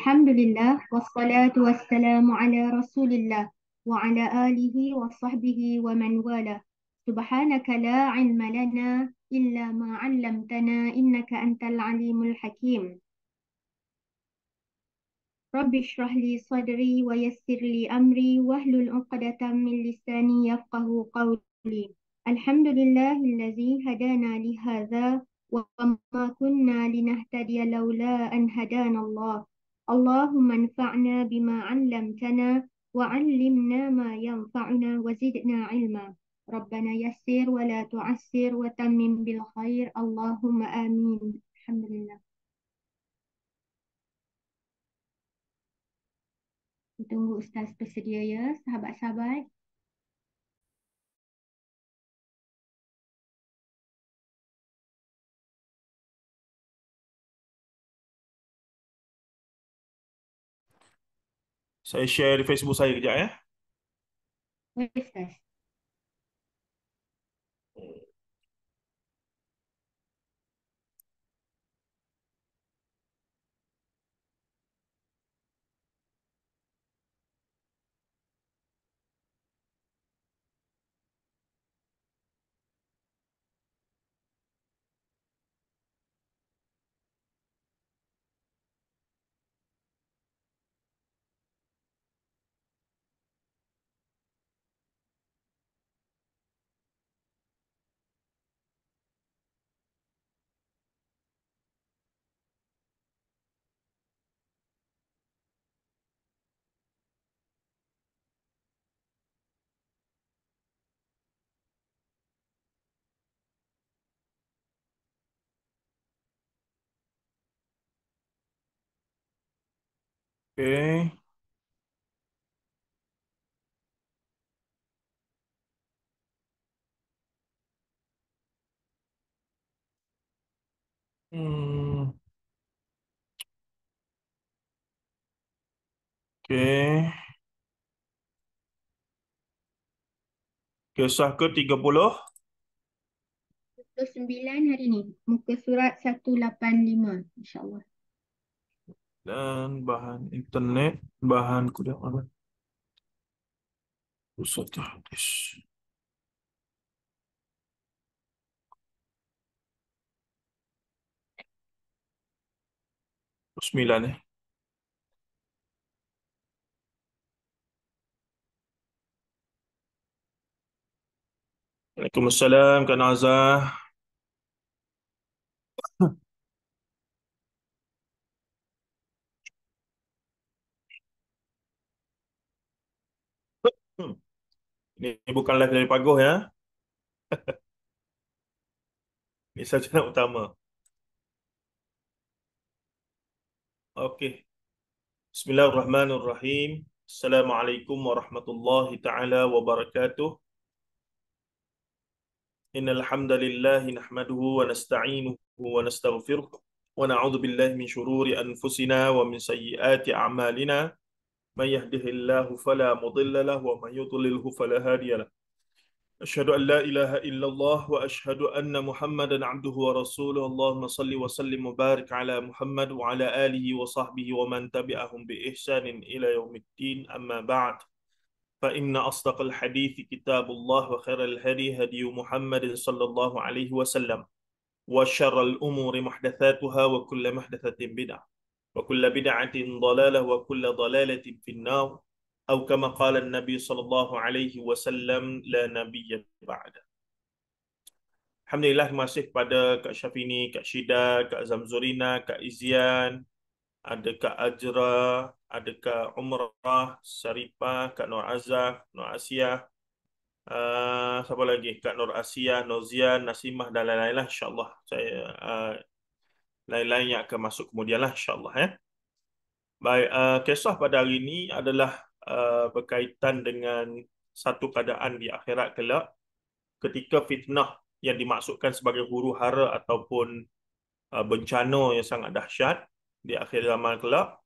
Alhamdulillah, wassalatu wassalamu ala rasulillah wa ala alihi wa sahbihi wa man wala. Subhanaka la ilma lana illa ma 'allamtana innaka antal alimul hakim. Rabbi shrah li sadri wa yassir li amri wahlul 'uqdatam min lisani yafqahu qawli. Alhamdulillahillazi hadana li hadza wa ma kunna linahtadiya laula an hadana Allah. Allahumma anfa'na bima 'allamtana wa 'allimna ma yanfa'una wa zidna 'ilma. Rabbana yassir wa la tu'assir wa tammim bil khair. Allahumma amin. Alhamdulillah. Tunggu Ustaz bersedia ya, sahabat-sahabat. Saya share di Facebook saya kejap ya. Baik, Ustaz. Oke. Hmm, oke. Kisah ke-30. 29 hari ni. Muka surat 185, insyaAllah. Dan bahan internet, bahan kuliah online. Pusat hadis. 9 ya. Waalaikumsalam Kak Nazah. Hmm. Ini bukan live dari Pagoh ya. Ini saja utama. Oke. Bismillahirrahmanirrahim. Assalamualaikum warahmatullahi taala wabarakatuh. Innal hamdalillah nahmaduhu wa nasta'inuhu wa nastaghfiruh wa na'udzu billahi min shururi anfusina wa min sayyiati a'malina. Man yahdihillahu fala mudilla lahu wa man yudlilhu fala hadiya lahu. Asyhadu an la ilaha illallah wa asyhadu anna Muhammadan 'abduhu wa rasuluhu. Allahumma salli wa sallim wa barik ala Muhammad wa ala alihi wa sahbihi wa man tabi'ahum bi ihsanin ila yaumiddin. Amma ba'd. فإن أصدق الحديث كتاب الله وخير الهدي هدي محمد صلى الله عليه وسلم وشر الأمور محدثاتها وكل محدثة بدعة وكل بدعة ضلالة وكل ضلالة في النار أو كما قال النبي صلى الله عليه وسلم لا نبي بعده. Alhamdulillah, terima kasih kepada Kak Syafini, Kak Syida, Kak Zamzurina, Kak Izian, ada Kak Ajra, ada Kak Umrah, Syarifah, Kak Nur Azah, Nur Asiyah, siapa lagi? Kak Nur Asiyah, Nozian, Nasimah dan lain-lain lah, insyaAllah. Saya lain-lain yang akan masuk kemudian lah, insyaAllah ya. Baik, kisah pada hari ini adalah berkaitan dengan satu keadaan di akhirat kelak ketika fitnah yang dimaksudkan sebagai huru hara ataupun bencana yang sangat dahsyat di akhir zaman kelak.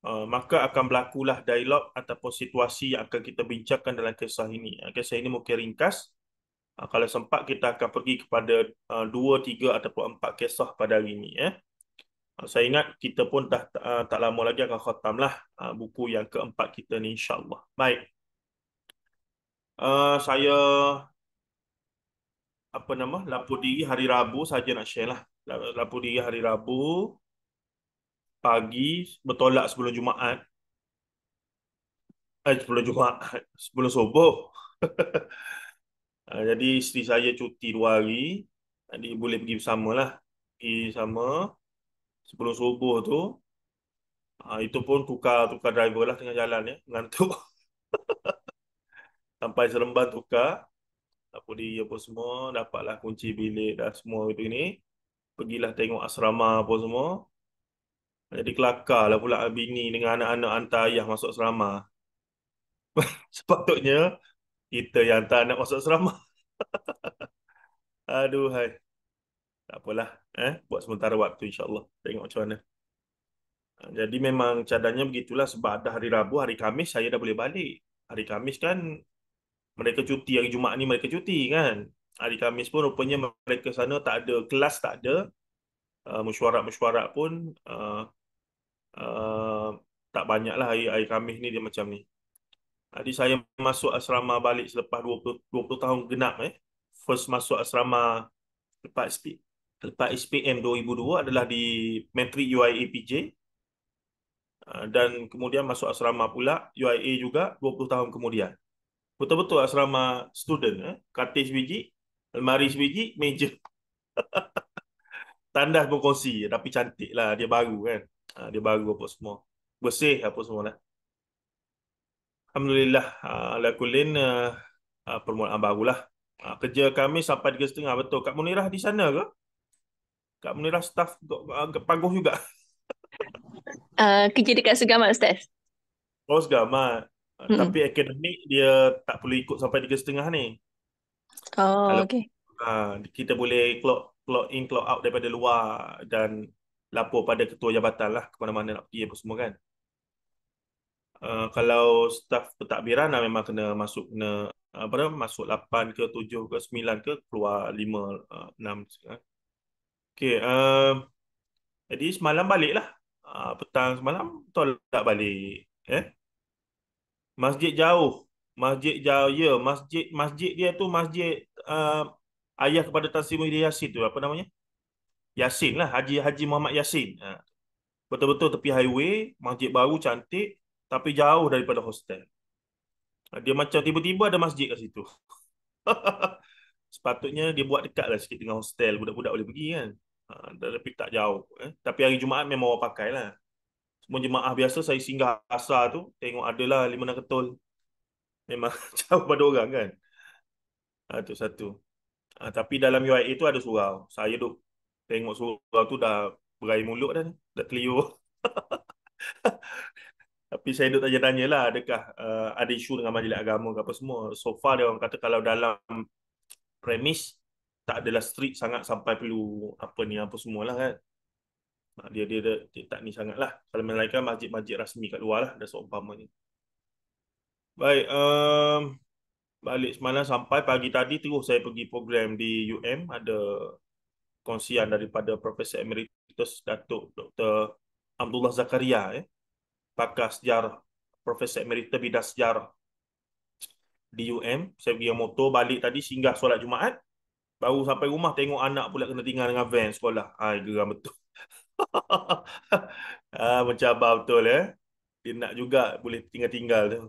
Maka akan berlakulah dialog ataupun situasi yang akan kita bincangkan dalam kisah ini. Kisah ini mungkin ringkas. Kalau sempat kita akan pergi kepada 2, 3 ataupun 4 kisah pada hari ini. Saya ingat kita pun dah tak lama lagi akan khatam lah buku yang keempat kita ni insya-Allah. Baik. Saya apa nama lapor diri hari Rabu saja nak share lah. Lapor diri hari Rabu pagi bertolak sebelum Jumaat. Sebelum Jumaat, sebelum subuh. Jadi isteri saya cuti 2 hari. Jadi boleh pergi bersama lah. Pergi sama sebelum subuh tu. Itu pun tukar driver lah tengah jalan ya. Ngantuk. Sampai Seremban tukar. Apa dia apa semua. Dapatlah kunci bilik dah semua itu ni. Pergilah tengok asrama apa semua. Jadi kelakar lah pula bini dengan anak-anak hantar ayah masuk asrama. Sepatutnya kita yang hantar anak masuk asrama. Aduh hai. Tak apalah. Buat sementara waktu insya-Allah. Tengok macam mana. Jadi memang cadangnya begitulah sebab dah hari Rabu, hari Khamis saya dah boleh balik. Hari Khamis kan mereka cuti, hari Jumaat ni mereka cuti kan. Hari Khamis pun rupanya mereka sana tak ada kelas, tak ada. Mesyuarat-mesyuarat pun uh, tak banyak lah hari Khamis ni dia macam ni. Jadi saya masuk asrama balik selepas 20 tahun genap. First masuk asrama lepas SPM 2002 adalah di Matric UIA PJ. Dan kemudian masuk asrama pula UIA juga 20 tahun kemudian. Betul-betul asrama student. Katil sebiji, almari sebiji, meja. Tandas pun kongsi. Tapi cantik lah. Dia baru kan. Dia baru apa semua. Bersih apa semua lah. Alhamdulillah. Ala kullin permulaan barulah. Kerja kami sampai 3.30. Betul. Kak Munirah di sana ke? Kak Munirah staff Paguh juga. Kerja dekat Segamat, Ustaz. Oh, segamat. Mm-mm. Tapi akademik dia tak perlu ikut sampai 3.30 ni. Oh, Kalau okay. kita boleh clock in, clock out daripada luar dan lapor pada ketua jabatan lah ke mana-mana nak pergi apa semua kan. Kalau staf pentadbiran memang kena masuk apa nama, masuk 8 ke 7 ke 9 ke keluar 5 6 kan. Okey, jadi semalam balik lah. Petang semalam tolak balik. Masjid jauh. Masjid jauh ya, masjid dia tu masjid ayah kepada Tan Sri Muhyiddin Yassin tu apa namanya? Yassin lah, Haji Haji Muhammad Yassin. Betul-betul tepi highway, masjid baru cantik tapi jauh daripada hostel. Dia macam tiba-tiba ada masjid kat situ. Sepatutnya dia buat dekat lah sikit dengan hostel, budak-budak boleh pergi kan. Tapi tak jauh. Tapi hari Jumaat memang orang pakai lah. Semua jemaah biasa saya singgah asar tu, tengok adalah 5-6 ketul. Memang jauh pada orang kan. Itu satu. Tapi dalam UIA tu ada surau. Saya duk tengok surau tu dah berair mulut dah ni. Dah keliur. Tapi saya duk tanya-tanya lah adakah ada isu dengan majlis agama ke apa semua. So far dia orang kata kalau dalam premis tak adalah strict sangat sampai perlu apa ni apa semualah kan. Dia tak ni sangat lah. Kalau melainkan masjid-masjid rasmi kat luar lah. Dah seumpamanya. Baik. Balik semalam sampai pagi tadi terus saya pergi program di UM. Ada kongsian daripada Profesor Emeritus Datuk Dr. Abdullah Zakaria, pakar sejarah, Profesor Emeritus bidang sejarah di UM. Saya pergi dengan motor balik tadi singgah solat Jumaat. Baru sampai rumah tengok anak pula kena tinggal dengan van sekolah. Geram betul. Mencabar betul Dia nak juga boleh tinggal-tinggal tu.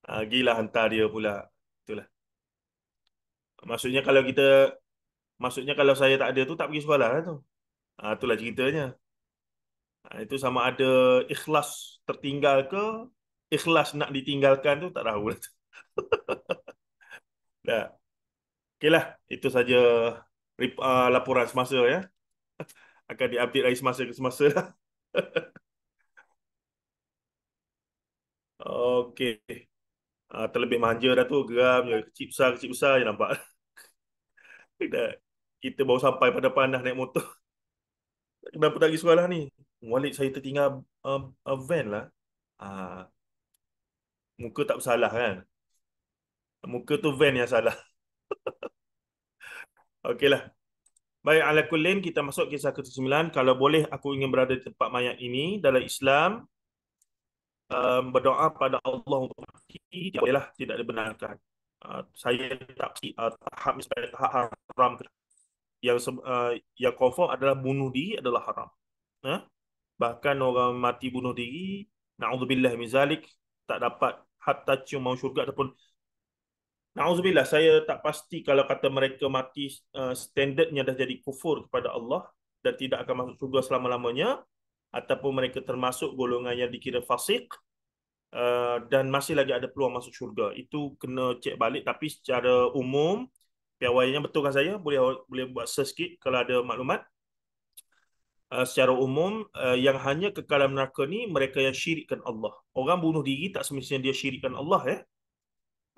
Gila hantar dia pula. Itulah. Maksudnya kalau kita Maksudnya kalau saya tak ada tu tak pergi sekolah lah tu. Itulah ceritanya. Itu sama ada ikhlas tertinggal ke ikhlas nak ditinggalkan tu tak tahu lah. Dah. Okeylah, itu saja laporan semasa Akan diupdate dari semasa ke semasa lah. Okey. Terlebih manja dah tu, geram je, kecil besar je nampak. Dah. Kita baru sampai pada panah naik motor. Kenapa tak pergi sekolah ni? Walid saya tertinggal van lah. Ah, Muka tak bersalah kan? Muka tu van yang salah. Okeylah. Baik, ala kullin kita masuk kisah ke-9. Kalau boleh aku ingin berada di tempat mayat ini dalam Islam, berdoa pada Allah untuk mati tidak bolehlah, tidak dibenarkan. Saya tak tahap sampai tahap haram. Yang confirm adalah bunuh diri adalah haram. Ha? Bahkan orang mati bunuh diri, na'udzubillah min zalik, tak dapat hatta cium mau syurga ataupun na'udzubillah, saya tak pasti kalau kata mereka mati standardnya dah jadi kufur kepada Allah dan tidak akan masuk syurga selama-lamanya, ataupun mereka termasuk golongan yang dikira fasik, dan masih lagi ada peluang masuk syurga. Itu kena cek balik, tapi secara umum piawaiannya betul kan saya? Boleh boleh buat search sikit kalau ada maklumat. Secara umum yang hanya kekal dalam neraka ni mereka yang syirikkan Allah. Orang bunuh diri tak semestinya dia syirikkan Allah ya.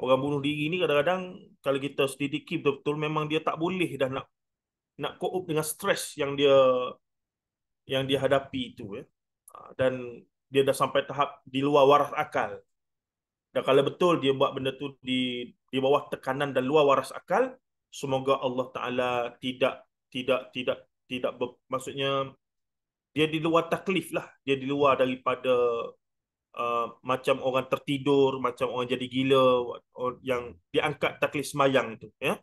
Orang bunuh diri ni kadang-kadang kalau kita sedikit betul-betul memang dia tak boleh dah nak cope dengan stres yang dia hadapi itu ya. Dan dia dah sampai tahap di luar waras akal. Dan kalau betul dia buat benda tu di bawah tekanan dan luar waras akal, semoga Allah Taala tidak tidak tidak tidak maksudnya dia di luar taklif lah, dia di luar daripada macam orang tertidur, macam orang jadi gila, yang diangkat taklif semayang itu ya.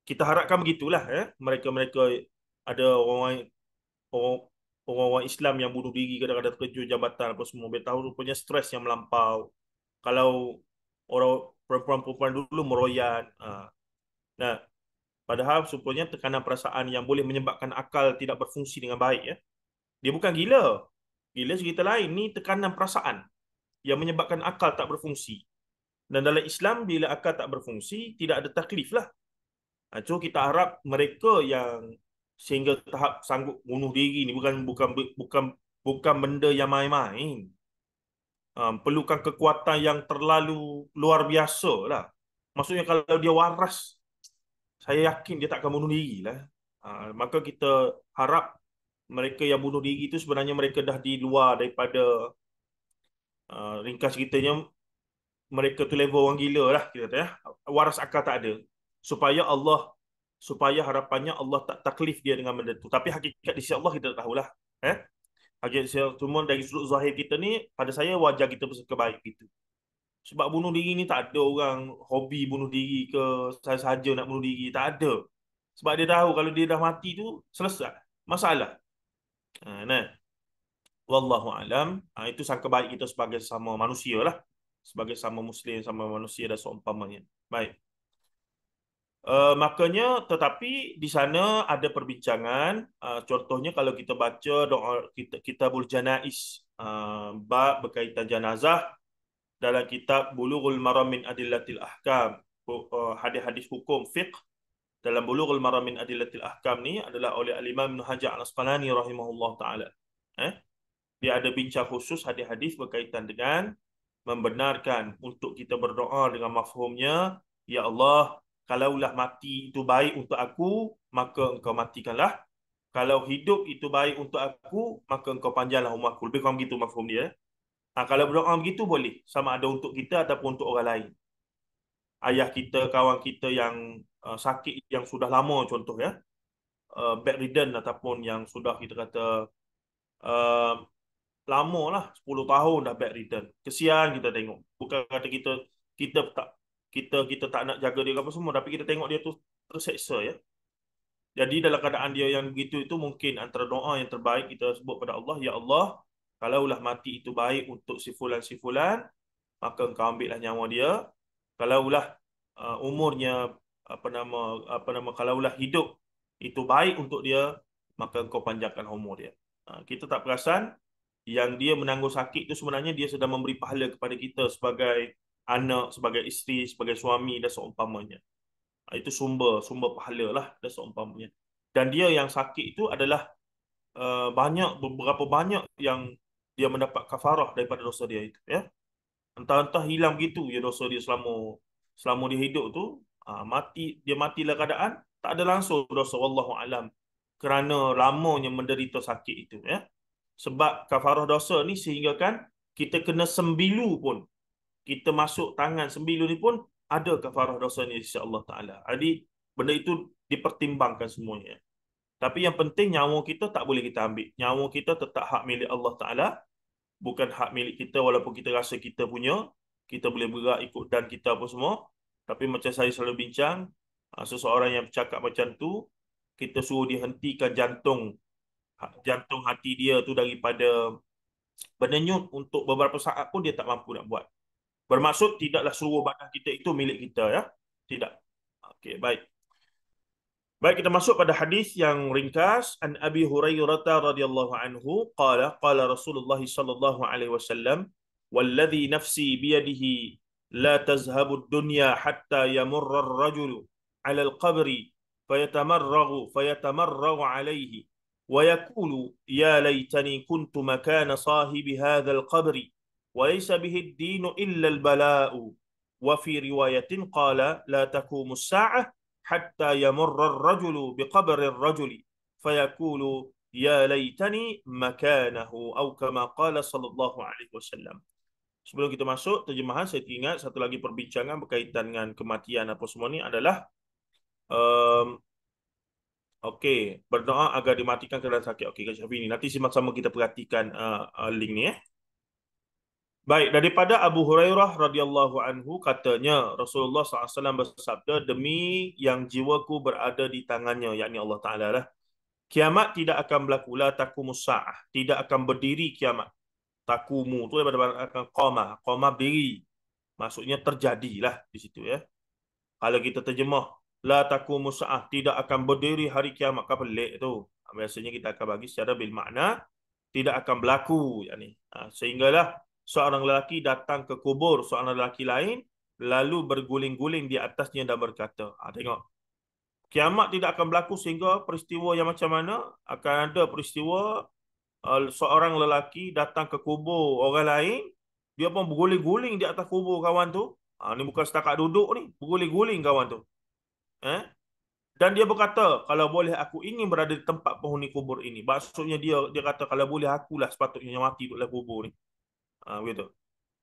Kita harapkan begitulah ya. Mereka-mereka ada orang-orang Islam yang bunuh diri kadang-kadang terkejut jabatan apa semua, dia tahu rupanya stres yang melampau. Kalau orang perempuan-perempuan dulu meroyan. Nah, padahal rupanya tekanan perasaan yang boleh menyebabkan akal tidak berfungsi dengan baik ya. Dia bukan gila. Gila cerita lain, ni tekanan perasaan yang menyebabkan akal tak berfungsi. Dan dalam Islam bila akal tak berfungsi, tidak ada taklif lah. So kita harap mereka yang sehingga tahap sanggup bunuh diri ni bukan benda yang main-main. Perlukan kekuatan yang terlalu luar biasa lah. Maksudnya kalau dia waras, saya yakin dia tak akan bunuh diri lah. Maka kita harap mereka yang bunuh diri itu sebenarnya mereka dah di luar daripada, ringkas ceritanya, mereka tu level orang gila lah kita kata ya. Waras akal tak ada. Supaya harapannya Allah tak taklif dia dengan benda tu. Tapi hakikat di sisi Allah kita tak tahulah. Hakikat cuma dari sudut zahir kita ni, pada saya wajar kita bersuka baik gitu. Sebab bunuh diri ni tak ada orang hobi bunuh diri ke sahaja nak bunuh diri, tak ada. Sebab dia tahu kalau dia dah mati tu selesai masalah. Nah, wallahu alam. Itu sangka baik kita sebagai sama manusia lah, sebagai sama muslim, sama manusia dan seumpamanya. Baik. Makanya tetapi di sana ada perbincangan, contohnya kalau kita baca doa kitabul janaiz, bab berkaitan jenazah dalam kitab Bulughul Maram min Adillatil Ahkam, hadis-hadis hukum fiqh dalam Bulughul Maram min Adillatil Ahkam ni adalah oleh Al-Imam Ibn Hajar Al-Asqalani rahimahullah taala. Dia ada bincang khusus hadis-hadis berkaitan dengan membenarkan untuk kita berdoa dengan mafhumnya, ya Allah, kalaulah mati itu baik untuk aku, maka engkau matikanlah. Kalau hidup itu baik untuk aku, maka engkau panjanglah umur aku. Lebih kurang begitu mafhum dia. Kalau berdoa begitu boleh, sama ada untuk kita ataupun untuk orang lain. Ayah kita, kawan kita yang sakit, yang sudah lama contoh ya, bedridden ataupun yang sudah kita kata uh, lama lah, 10 tahun dah bedridden. Kesian kita tengok. Bukan kata kita tak kita tak nak jaga dia apa semua, tapi kita tengok dia tu terseksa ya. Jadi dalam keadaan dia yang begitu itu, mungkin antara doa yang terbaik kita sebut pada Allah, ya Allah, kalaulah mati itu baik untuk si fulan, maka engkau ambillah nyawa dia. Kalaulah umurnya kalaulah hidup itu baik untuk dia, maka engkau panjangkan umur dia. Kita tak perasan yang dia menanggung sakit itu sebenarnya dia sedang memberi pahala kepada kita sebagai anak, sebagai isteri, sebagai suami dan seumpamanya. Itu sumber pahala lah dan seumpamanya. Dan dia yang sakit itu adalah beberapa banyak yang dia mendapat kafarah daripada dosa dia itu ya. Entah-entah hilang gitu ya dosa dia selama dia hidup tu, dia mati dalam keadaan tak ada langsung dosa, wallahu alam, kerana lamanya menderita sakit itu ya. Sebab kafarah dosa ni sehingga kan kita kena sembilu pun, kita masuk tangan sembilu ni pun ada kafarah dosa ni insya-Allah taala. Jadi benda itu dipertimbangkan semuanya. Tapi yang penting nyawa kita tak boleh kita ambil. Nyawa kita tetap hak milik Allah Ta'ala, bukan hak milik kita walaupun kita rasa kita punya. Kita boleh bergerak ikut dan kita apa semua. Tapi macam saya selalu bincang, seseorang yang bercakap macam tu, kita suruh dia hentikan jantung hati dia tu daripada berdenyut untuk beberapa saat pun dia tak mampu nak buat. Bermaksud tidaklah seluruh badan kita itu milik kita, ya. Tidak. Okey, baik. Baik, kita masuk pada hadis yang ringkas. An Abi Hurairah radhiyallahu anhu qala Rasulullah sallallahu alaihi wasallam, "Walladhi nafsi biyadihi la tazhabu ad-dunya hatta yamurra ar-rajulu 'ala al-qabri fayatamarraghu 'alayhi wa yaqulu ya laitani kuntu makana sahibi hadha al-qabri wa laysa bihi ad-din illa al-bala'u." Wa fi riwayatin qala la taqumu as-sa'ah حتى يمر الرجل بقبر الرجل فيقول يا ليتني مكانه أو كما قال صلى الله عليه وسلم. Sebelum kita masuk terjemahan, saya ingat satu lagi perbincangan berkaitan dengan kematian apa semua ni adalah okey, berdoa agar dimatikan keadaan sakit. Okey, Kak Syafi ni nanti sama-sama kita perhatikan link ni. Baik, daripada Abu Hurairah radhiyallahu anhu katanya Rasulullah SAW bersabda, demi yang jiwaku berada di tangannya, yakni Allah Ta'ala lah, kiamat tidak akan berlaku, la taqumus sa'ah, tidak akan berdiri kiamat. Takumu tu daripada akan qama berdiri, maksudnya terjadilah di situ, ya. Kalau kita terjemah la taqumus sa'ah, tidak akan berdiri hari kiamat, kan pelik tu. Biasanya kita akan bagi secara bil makna tidak akan berlaku, yakni. Sehinggalah seorang lelaki datang ke kubur seorang lelaki lain, lalu berguling-guling di atasnya dan berkata, tengok, kiamat tidak akan berlaku sehingga peristiwa yang macam mana? Akan ada peristiwa seorang lelaki datang ke kubur orang lain, dia pun berguling-guling di atas kubur kawan tu. Ni bukan setakat duduk ni, berguling-guling kawan tu. Dan dia berkata, kalau boleh aku ingin berada di tempat penghuni kubur ini. Maksudnya dia kata, kalau boleh akulah sepatutnya mati di dalam kubur ni. Begitu.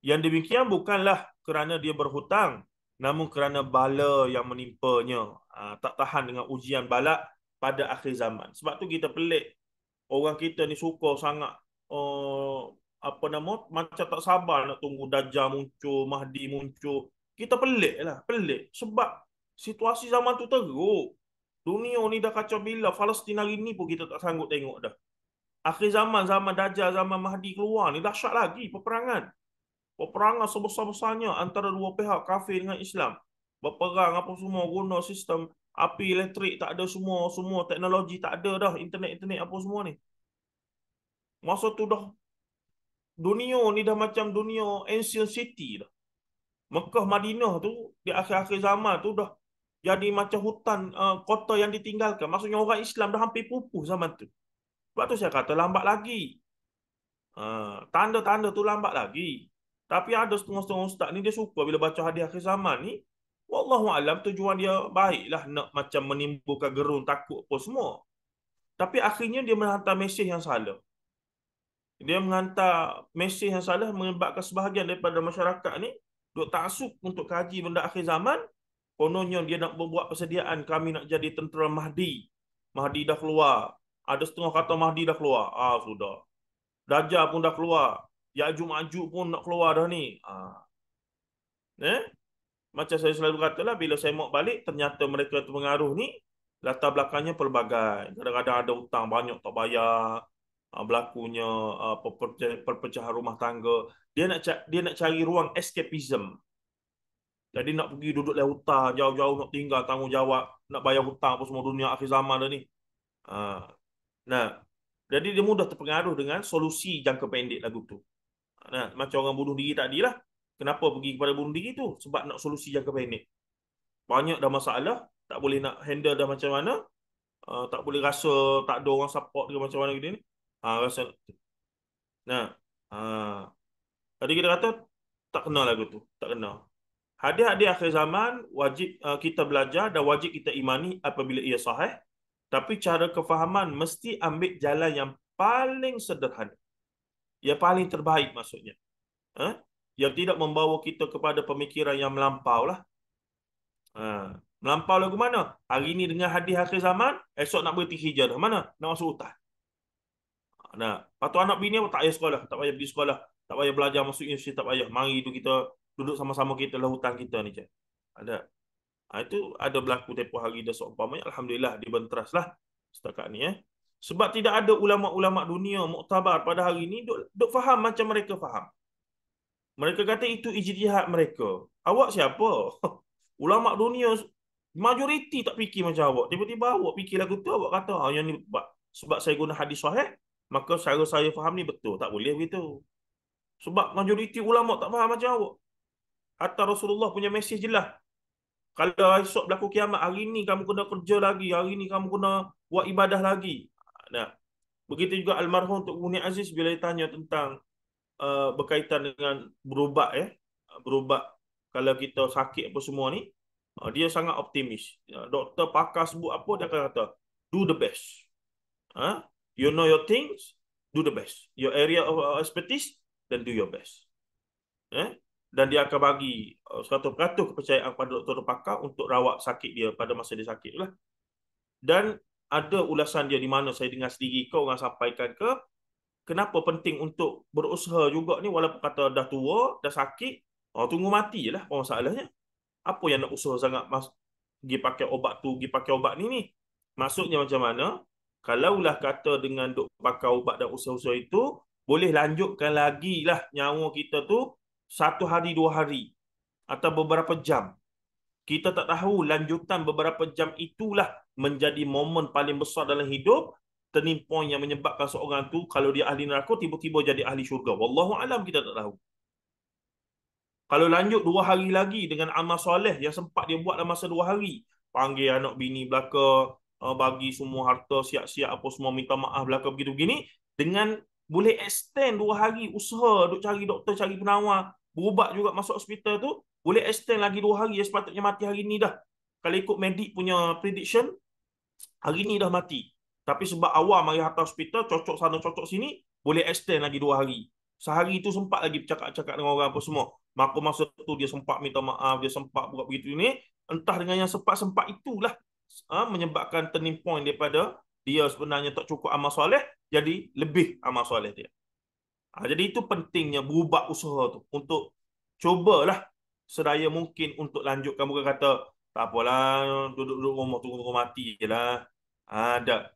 Yang demikian bukanlah kerana dia berhutang, namun kerana bala yang menimpanya. Tak tahan dengan ujian bala pada akhir zaman. Sebab tu kita pelik. Orang kita ni suka sangat apa nama, macam tak sabar nak tunggu Dajjal muncul, Mahdi muncul. Kita pelik lah, pelik. Sebab situasi zaman tu teruk. Dunia ni dah kacau bila. Palestin hari ni pun kita tak sanggup tengok dah. Akhir zaman, zaman Dajjal, zaman Mahdi keluar ni dahsyat lagi peperangan. Peperangan sebesar-besarnya antara dua pihak, kafir dengan Islam. Berperang apa semua, guna sistem api elektrik, tak ada semua teknologi tak ada dah, internet apa semua ni. Masa tu dah dunia ni dah macam dunia ancient city dah. Mekah Madinah tu di akhir-akhir zaman tu dah jadi macam hutan, kota yang ditinggalkan. Maksudnya orang Islam dah hampir pupus zaman tu. Sebab tu saya kata lambat lagi. Tanda-tanda tu lambat lagi. Tapi ada setengah-setengah ustaz ni dia suka bila baca hadis akhir zaman ni, wallahu alam tujuan dia baiklah, nak macam menimbulkan gerun takut apa semua. Tapi akhirnya dia menghantar mesej yang salah. Dia menghantar mesej yang salah menyebabkan sebahagian daripada masyarakat ni duk taksub untuk kaji benda akhir zaman. Kononnya dia nak membuat persediaan, kami nak jadi tentera Mahdi. Mahdi dah keluar. Ada setengah kata Mahdi dah keluar. Sudah. Dajjal pun dah keluar. Ya'juj Ma'juj pun nak keluar dah ni. Macam saya selalu katalah, bila saya mau balik, ternyata mereka tu pengaruh ni, latar belakangnya pelbagai. Kadang-kadang ada hutang banyak tak bayar. Berlakunya perpecahan rumah tangga. Dia nak cari ruang escapism. Jadi nak pergi duduk dalam hutan, jauh-jauh nak tinggal, tanggungjawab, nak bayar hutang apa semua, dunia akhir zaman dah ni. Nah, jadi dia mudah terpengaruh dengan solusi jangka pendek lagu tu. Macam orang bunuh diri tadi lah. Kenapa pergi kepada bunuh diri tu? Sebab nak solusi jangka pendek. Banyak dah masalah, tak boleh nak handle dah macam mana, tak boleh rasa tak ada orang support dia macam mana gini ni. Rasa. Nah, tadi kita kata tak kena lagu tu, tak kena. Hadis-hadis akhir zaman wajib kita belajar dan wajib kita imani apabila ia sahih. Tapi cara kefahaman mesti ambil jalan yang paling sederhana. Yang paling terbaik maksudnya. Yang tidak membawa kita kepada pemikiran yang melampau lah. Melampau lagu mana? Hari ni dengan hadis akhir zaman, esok nak berhenti hijrah. Mana? Nak masuk hutan. Nah, lepas tu anak bini apa? Tak payah sekolah. Tak payah pergi sekolah. Tak payah belajar masuk universiti. Tak payah. Mari tu kita duduk sama-sama kita lah hutan kita ni je. Ada. Itu ada berlaku tempoh hari dah seumpamanya. Alhamdulillah dibenteras lah setakat ni. Sebab tidak ada ulama-ulama dunia muktabar pada hari ni duk faham macam mereka faham. Mereka kata itu ijtihad mereka. Awak siapa? Ulama dunia majoriti tak fikir macam awak. Tiba-tiba awak fikir lagu tu, awak kata, yang ni sebab saya guna hadis sahih, maka cara saya faham ni betul. Tak boleh begitu. Sebab majoriti ulama tak faham macam awak. Hatta Rasulullah punya mesej jelas. Kalau esok berlaku kiamat, hari ni kamu kena kerja lagi, hari ni kamu kena buat ibadah lagi. Nah, begitu juga almarhum Tok Guni Aziz bila ditanya tentang berkaitan dengan berubat, berubat kalau kita sakit apa semua ni, dia sangat optimis. Doktor pakar sebut apa, dia akan kata do the best. You know your things, do the best. Your area of expertise, then do your best. Dan dia akan bagi 100% kepercayaan pada doktor pakar untuk rawat sakit dia pada masa dia sakit lah. Dan ada ulasan dia di mana saya dengar sendiri kau orang sampaikan ke, kenapa penting untuk berusaha juga ni walaupun kata dah tua, dah sakit, tunggu mati je lah masalahnya. Apa yang nak usaha sangat pergi pakai obat tu, pergi pakai obat ni. Maksudnya macam mana? Kalaulah kata dengan duk pakai ubat dan usaha-usaha itu, boleh lanjutkan lagi lah nyawa kita tu 1 hari 2 hari atau beberapa jam. Kita tak tahu lanjutan beberapa jam itulah menjadi momen paling besar dalam hidup, turning point yang menyebabkan seorang tu kalau dia ahli neraka tiba-tiba jadi ahli syurga. Wallahu alam, kita tak tahu. Kalau lanjut 2 hari lagi dengan amal soleh yang sempat dia buat dalam masa 2 hari, panggil anak bini belaka, bagi semua harta siap-siap apa semua, minta maaf belaka begitu-begini, dengan boleh extend 2 hari usaha duk cari doktor, cari penawar, berubat juga masuk hospital tu, boleh extend lagi 2 hari. Dia sepatutnya mati hari ni dah. Kalau ikut medik punya prediction, hari ni dah mati. Tapi sebab awal mari hantar hospital, cocok sana cocok sini, boleh extend lagi 2 hari. Sehari itu sempat lagi bercakap-cakap dengan orang apa semua. Maka masa tu dia sempat minta maaf, dia sempat buat begitu ni. Entah dengan yang sempat-sempat itulah menyebabkan turning point daripada dia sebenarnya tak cukup amal soleh, jadi lebih amal soleh dia. Jadi itu pentingnya berubah usaha tu untuk cubalah sedaya mungkin untuk lanjutkan. Bukan kata tak apalah, duduk-duduk rumah tunggu mati je lah. Ada.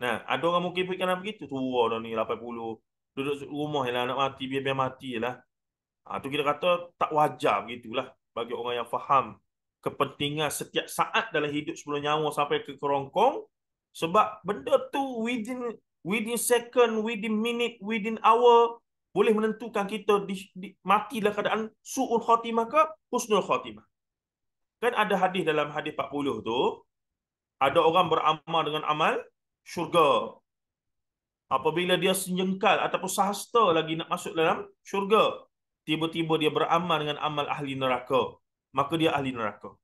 Nah, ada orang mungkin fikiran begitu. Tua dah ni 80. Duduk rumah je lah, nak mati biar mati je lah. Tu kita kata tak wajar begitulah bagi orang yang faham kepentingan setiap saat dalam hidup sebelum nyawa sampai ke kerongkong. Sebab benda tu within second, within minute, within hour boleh menentukan kita mati dalam keadaan su'ul khatimah ke husnul khatimah. Kan ada hadis dalam hadis 40 tu, ada orang beramal dengan amal syurga. Apabila dia senjengkal ataupun sahasta lagi nak masuk dalam syurga, tiba-tiba dia beramal dengan amal ahli neraka, maka dia ahli neraka.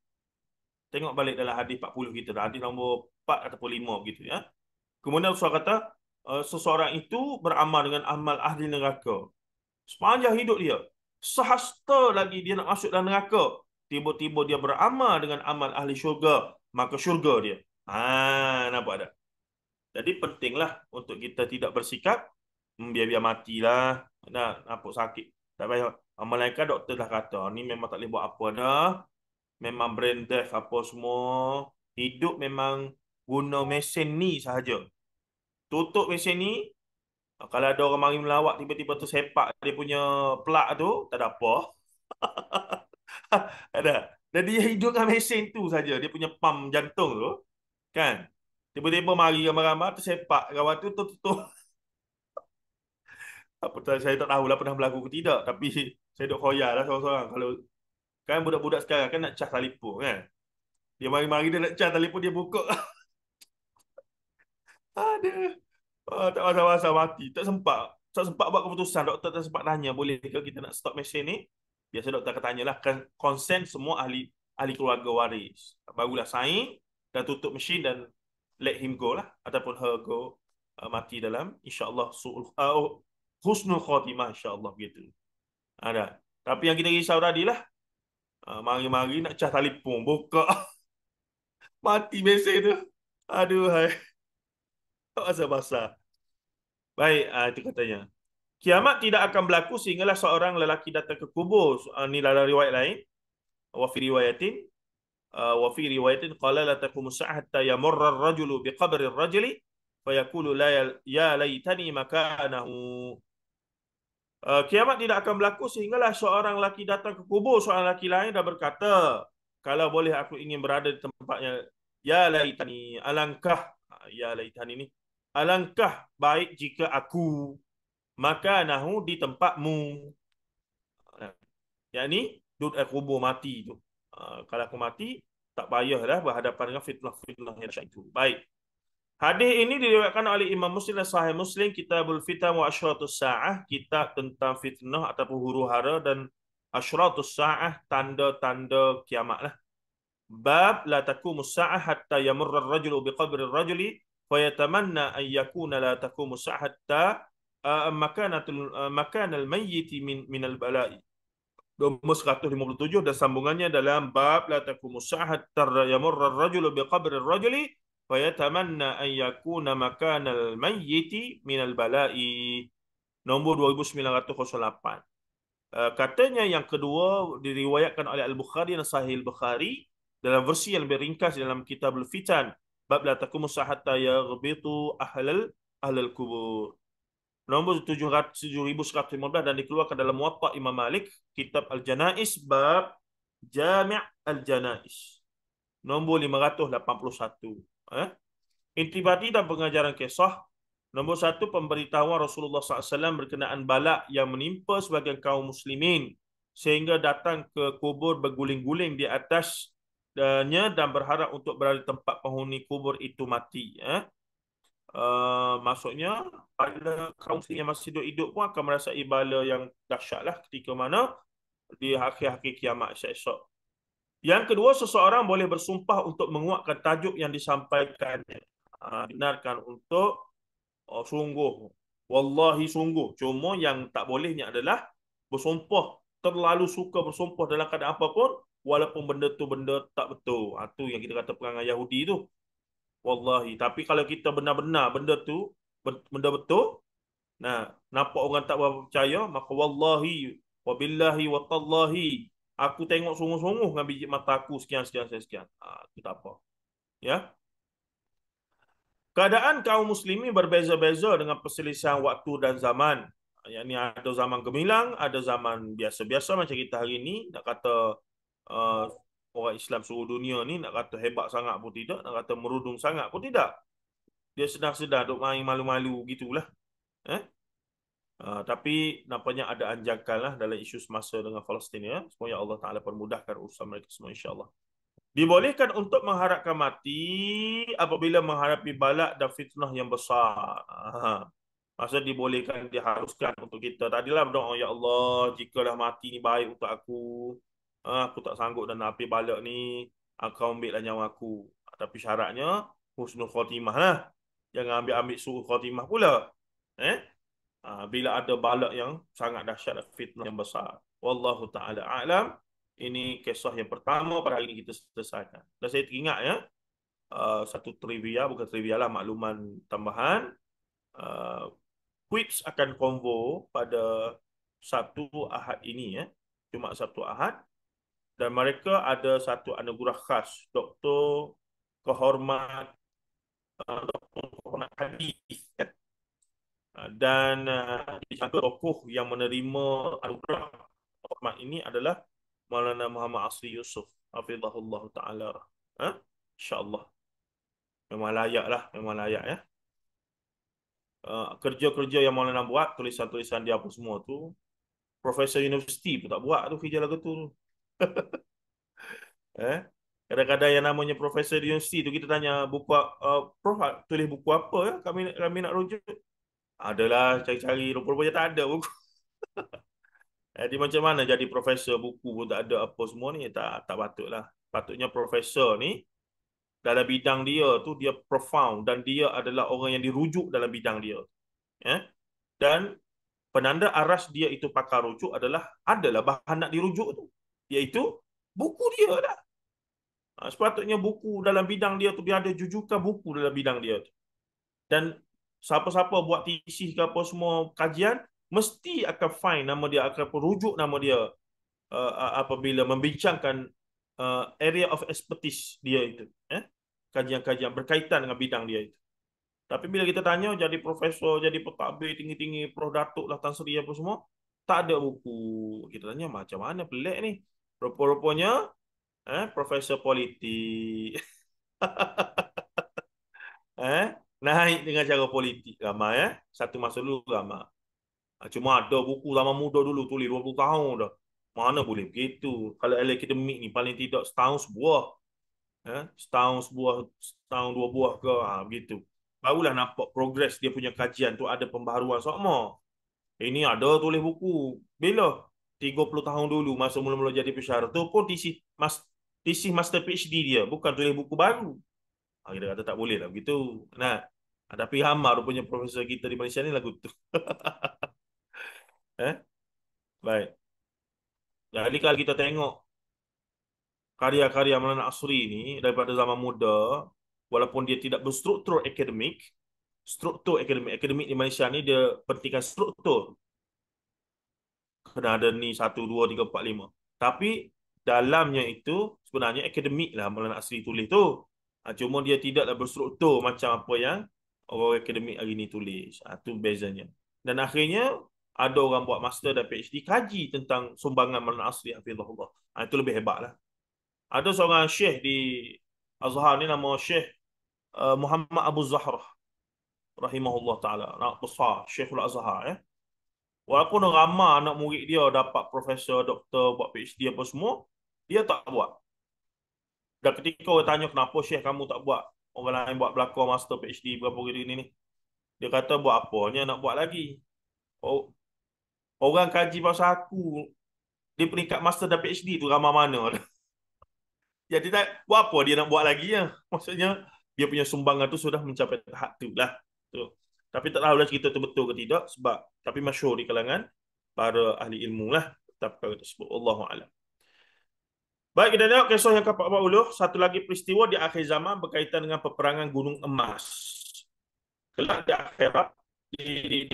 Tengok balik dalam hadis 40 kita, hadis nombor 4 ataupun 5 begitu ya. Kemudian Rasulullah kata, seseorang itu beramal dengan amal ahli neraka sepanjang hidup dia, sahasta lagi dia nak masuk dalam neraka, tiba-tiba dia beramal dengan amal ahli syurga, maka syurga dia. Nampak tak? Jadi pentinglah untuk kita tidak bersikap biar-biar matilah, nampak sakit tak payah. Malaikat doktor dah kata ni memang tak boleh buat apa dah, memang brain death apa semua, hidup memang guna mesin ni sahaja. Tutup mesin ni, kalau ada orang mari melawat tiba-tiba tersepak dia punya plug tu, tak ada apa. Ada. Dan dia hidup dengan mesin tu saja, dia punya pam jantung tu, kan? Tiba-tiba mari ramai-ramai tersepak kawan tu tutup. Apa saya tak tahulah pernah berlaku ke tidak, tapi saya duk khoyal lah seorang-seorang. Kalau kan budak-budak sekarang kan nak cas telefon kan, dia mari-mari dia nak cas telefon, dia buka. Ada. Tak masa-masa mati. Tak sempat buat keputusan. Doktor tak sempat tanya, boleh ke kita nak stop mesin ni? Biasa doktor akan tanyalah, consent semua ahli keluarga waris. Barulah sign dan tutup mesin dan let him go lah. Ataupun her go, mati dalam insyaAllah husnul khatimah, insyaAllah begitu. Ada. Tapi yang kita risau tadi lah, mari-mari nak cas telefon, buka. Mati mesej tu. Aduh, hai. Basah-basah. Baik, itu katanya. Kiamat tidak akan berlaku sehinggalah seorang lelaki datang ke kubur. Ini dalam riwayat lain. Wa fi riwayatin وفي رواية قال لا تقوم الساعة حتى يمر الرجل بقبر الرجل فيقول لا يا ليتني مكانه. Kiamat tidak akan berlaku sehinggalah seorang lelaki datang ke kubur seorang lelaki lain dan berkata, kalau boleh aku ingin berada di tempatnya. Ya laitani, alangkah, ya laitani ni, alangkah baik jika aku makanahu di tempatmu. Yang ni duduk di kubur mati tu. Kalau aku mati, tak payahlah berhadapan dengan fitnah-fitnah yang dahsyat itu. Baik. Hadis ini diriwayatkan oleh Imam Muslim dan Sahih Muslim, Kitabul Fitan wa Asyratus Sa'ah, kitab tentang fitnah ataupun huru-hara dan Asyratus Sa'ah, tanda-tanda kiamat lah. Bab la taqumus sa'ah hatta yamurra ar-rajulu biqabri ar-rajuli fayatamanna an yakuna la taqumus sa'ah hatta makanal mayyiti min al-bala'i. Nombor 157 dan sambungannya dalam bab la taqumus sa'ah hatta yamurra ar-rajulu biqabri ar-rajuli fayatamanna an yakuna makanal mayyiti minal bala'i. Nombor 2908. Katanya yang kedua diriwayatkan oleh Al-Bukhari dan Sahih Al-Bukhari dalam versi yang lebih ringkas dalam Kitabul Fitan, bab la taqumus sa'ah hatta yaghbitu ahlal kubur. Nombor 7115 dan dikeluarkan dalam Muwatta Imam Malik, Kitab Al-Janais, bab Jami' Al-Janais. Nombor 581. Intibati dan pengajaran kisah. Nombor 1, pemberitahuan Rasulullah SAW berkenaan balak yang menimpa sebagian kaum muslimin sehingga datang ke kubur berguling-guling di atasnya dan berharap untuk berada di tempat penghuni kubur itu mati. Maksudnya pada kaum muslim yang masih hidup pun akan merasai bala yang dahsyatlah ketika mana di akhir-akhir kiamat esok. Yang kedua, seseorang boleh bersumpah untuk menguatkan tajuk yang disampaikannya. Benarkan untuk sungguh, wallahi sungguh. Cuma yang tak bolehnya adalah bersumpah, terlalu suka bersumpah dalam keadaan apapun walaupun benda tu benda tak betul. Itu yang kita kata perangai Yahudi tu. Wallahi. Tapi kalau kita benar-benar benda tu benda betul, nah, nampak orang tak percaya, maka wallahi wabillahi watallahi, aku tengok sungguh-sungguh dengan biji mata aku sekian sekian sekian. Itu tak apa. Ya. Keadaan kaum muslimin berbeza-beza dengan perselisihan waktu dan zaman. Yang ni ada zaman gemilang, ada zaman biasa-biasa macam kita hari ni. Nak kata uh, orang Islam seluruh dunia ni nak kata hebat sangat pun tidak, nak kata merudung sangat pun tidak. Dia sedar-sedar duk main malu-malu gitulah. Tapi nampaknya ada anjakan lah dalam isu semasa dengan Palestin, ya. Semoga Allah Ta'ala permudahkan urusan mereka semua, insyaAllah. Dibolehkan untuk mengharapkan mati apabila menghadapi balak dan fitnah yang besar. Maksud dibolehkan, diharuskan untuk kita. Tadilah berdoa, ya Allah, jikalah mati ni baik untuk aku. Aku tak sanggup dan api balak ni, kau ambillah nyawa aku. Tapi syaratnya husnul khotimah lah. Jangan ambil suruh khotimah pula. Bila ada balak yang sangat dahsyat, fitnah yang besar. Wallahu ta'ala a'lam. Ini kisah yang pertama pada hari ini kita selesaikan. Dan saya teringat, ya, satu trivia, bukan trivia lah, makluman tambahan. Quiz akan konvo pada Sabtu Ahad ini, ya. Jumaat Sabtu Ahad. Dan mereka ada satu anugerah khas, Doktor Kehormat Hadis. Dan disangka tokoh yang menerima anugerah hormat ini adalah Maulana Muhammad Asri Yusuf hafizahullah ta'ala. InsyaAllah. Memang layak lah, memang layak, ya. Kerja-kerja yang Maulana buat, tulisan-tulisan dia apa semua tu, Profesor Universiti pun tak buat tu kerja lagu tu. Kadang-kadang yang namanya Profesor Universiti tu kita tanya buku, Prof tulis buku apa, ya? Kami nak rujuk. Adalah cari-cari, rupa-rupanya tak ada buku. Jadi macam mana jadi profesor, buku pun tak ada apa semua ni, tak patutlah. Patutnya profesor ni dalam bidang dia tu dia profound dan dia adalah orang yang dirujuk dalam bidang dia. Ya. Dan penanda aras dia itu pakar rujuk adalah bahan nak dirujuk tu, iaitu buku dia lah. Sepatutnya buku dalam bidang dia tu dia ada jujukan buku dalam bidang dia tu. Dan siapa-siapa buat tesis ke apa semua kajian mesti akan find nama dia, akan perujuk nama dia apabila membincangkan area of expertise dia itu, kajian-kajian berkaitan dengan bidang dia itu. Tapi bila kita tanya jadi profesor, jadi pentadbir tinggi-tinggi, Prof Datuk lah, Tan Sri apa semua, tak ada buku. Kita tanya macam mana, pelik ni. Rupa-rupanya profesor politik. eh Naik dengan cara politik ramai, satu masa dulu ramai. Cuma ada buku zaman muda dulu tulis 20 tahun dah. Mana boleh begitu. Kalau akademik ni paling tidak setahun sebuah. Setahun sebuah, setahun dua buah ke, begitu. Barulah nampak progres dia punya kajian tu ada pembaharuan sama. Ini ada tulis buku. Bila? 30 tahun dulu masa mula-mula jadi pensyarah tu pun tesis master PhD dia, bukan tulis buku baru. Kita kata tak boleh lah begitu. Nah, tapi ramai rupanya profesor kita di Malaysia ni lagu tu. Baik. Jadi kalau kita tengok karya-karya Maulana Asri ni daripada zaman muda, walaupun dia tidak berstruktur akademik, struktur akademik di Malaysia ni dia pentingkan struktur. Kena ada ni 1, 2, 3, 4, 5. Tapi dalamnya itu sebenarnya akademik lah Maulana Asri tulis tu. Cuma dia tidaklah berstruktur macam apa yang orang akademik hari ni tulis. Itu bezanya. Dan akhirnya ada orang buat master dan PhD kaji tentang sumbangan Maulana Asri hafizahullah. Itu lebih hebat lah. Ada seorang syekh di Azhar ni nama Syekh Muhammad Abu Zahrah rahimahullah taala, anak besar Syekhul Azhar. Walaupun ramai anak murid dia dapat profesor, doktor, buat PhD apa semua, dia tak buat. Dan ketika orang tanya kenapa Syekh kamu tak buat, orang lain buat belakang master PhD berapa gitu ni, dia kata buat apa ni nak buat lagi. Orang kaji pasal aku di peringkat master dan PhD tu ramai mana. Jadi tak buat apa dia nak buat lagi ya. Maksudnya dia punya sumbangan tu sudah mencapai tahap tu lah. Tu. Tapi tak tahulah cerita tu betul ke tidak sebab tapi masyhur di kalangan para ahli ilmu lah tentang perkara tersebut. Allahu a'lam. Baik, kita tengok kisah yang ke-40. Satu lagi peristiwa di akhir zaman berkaitan dengan peperangan Gunung Emas. Kelak di akhirat di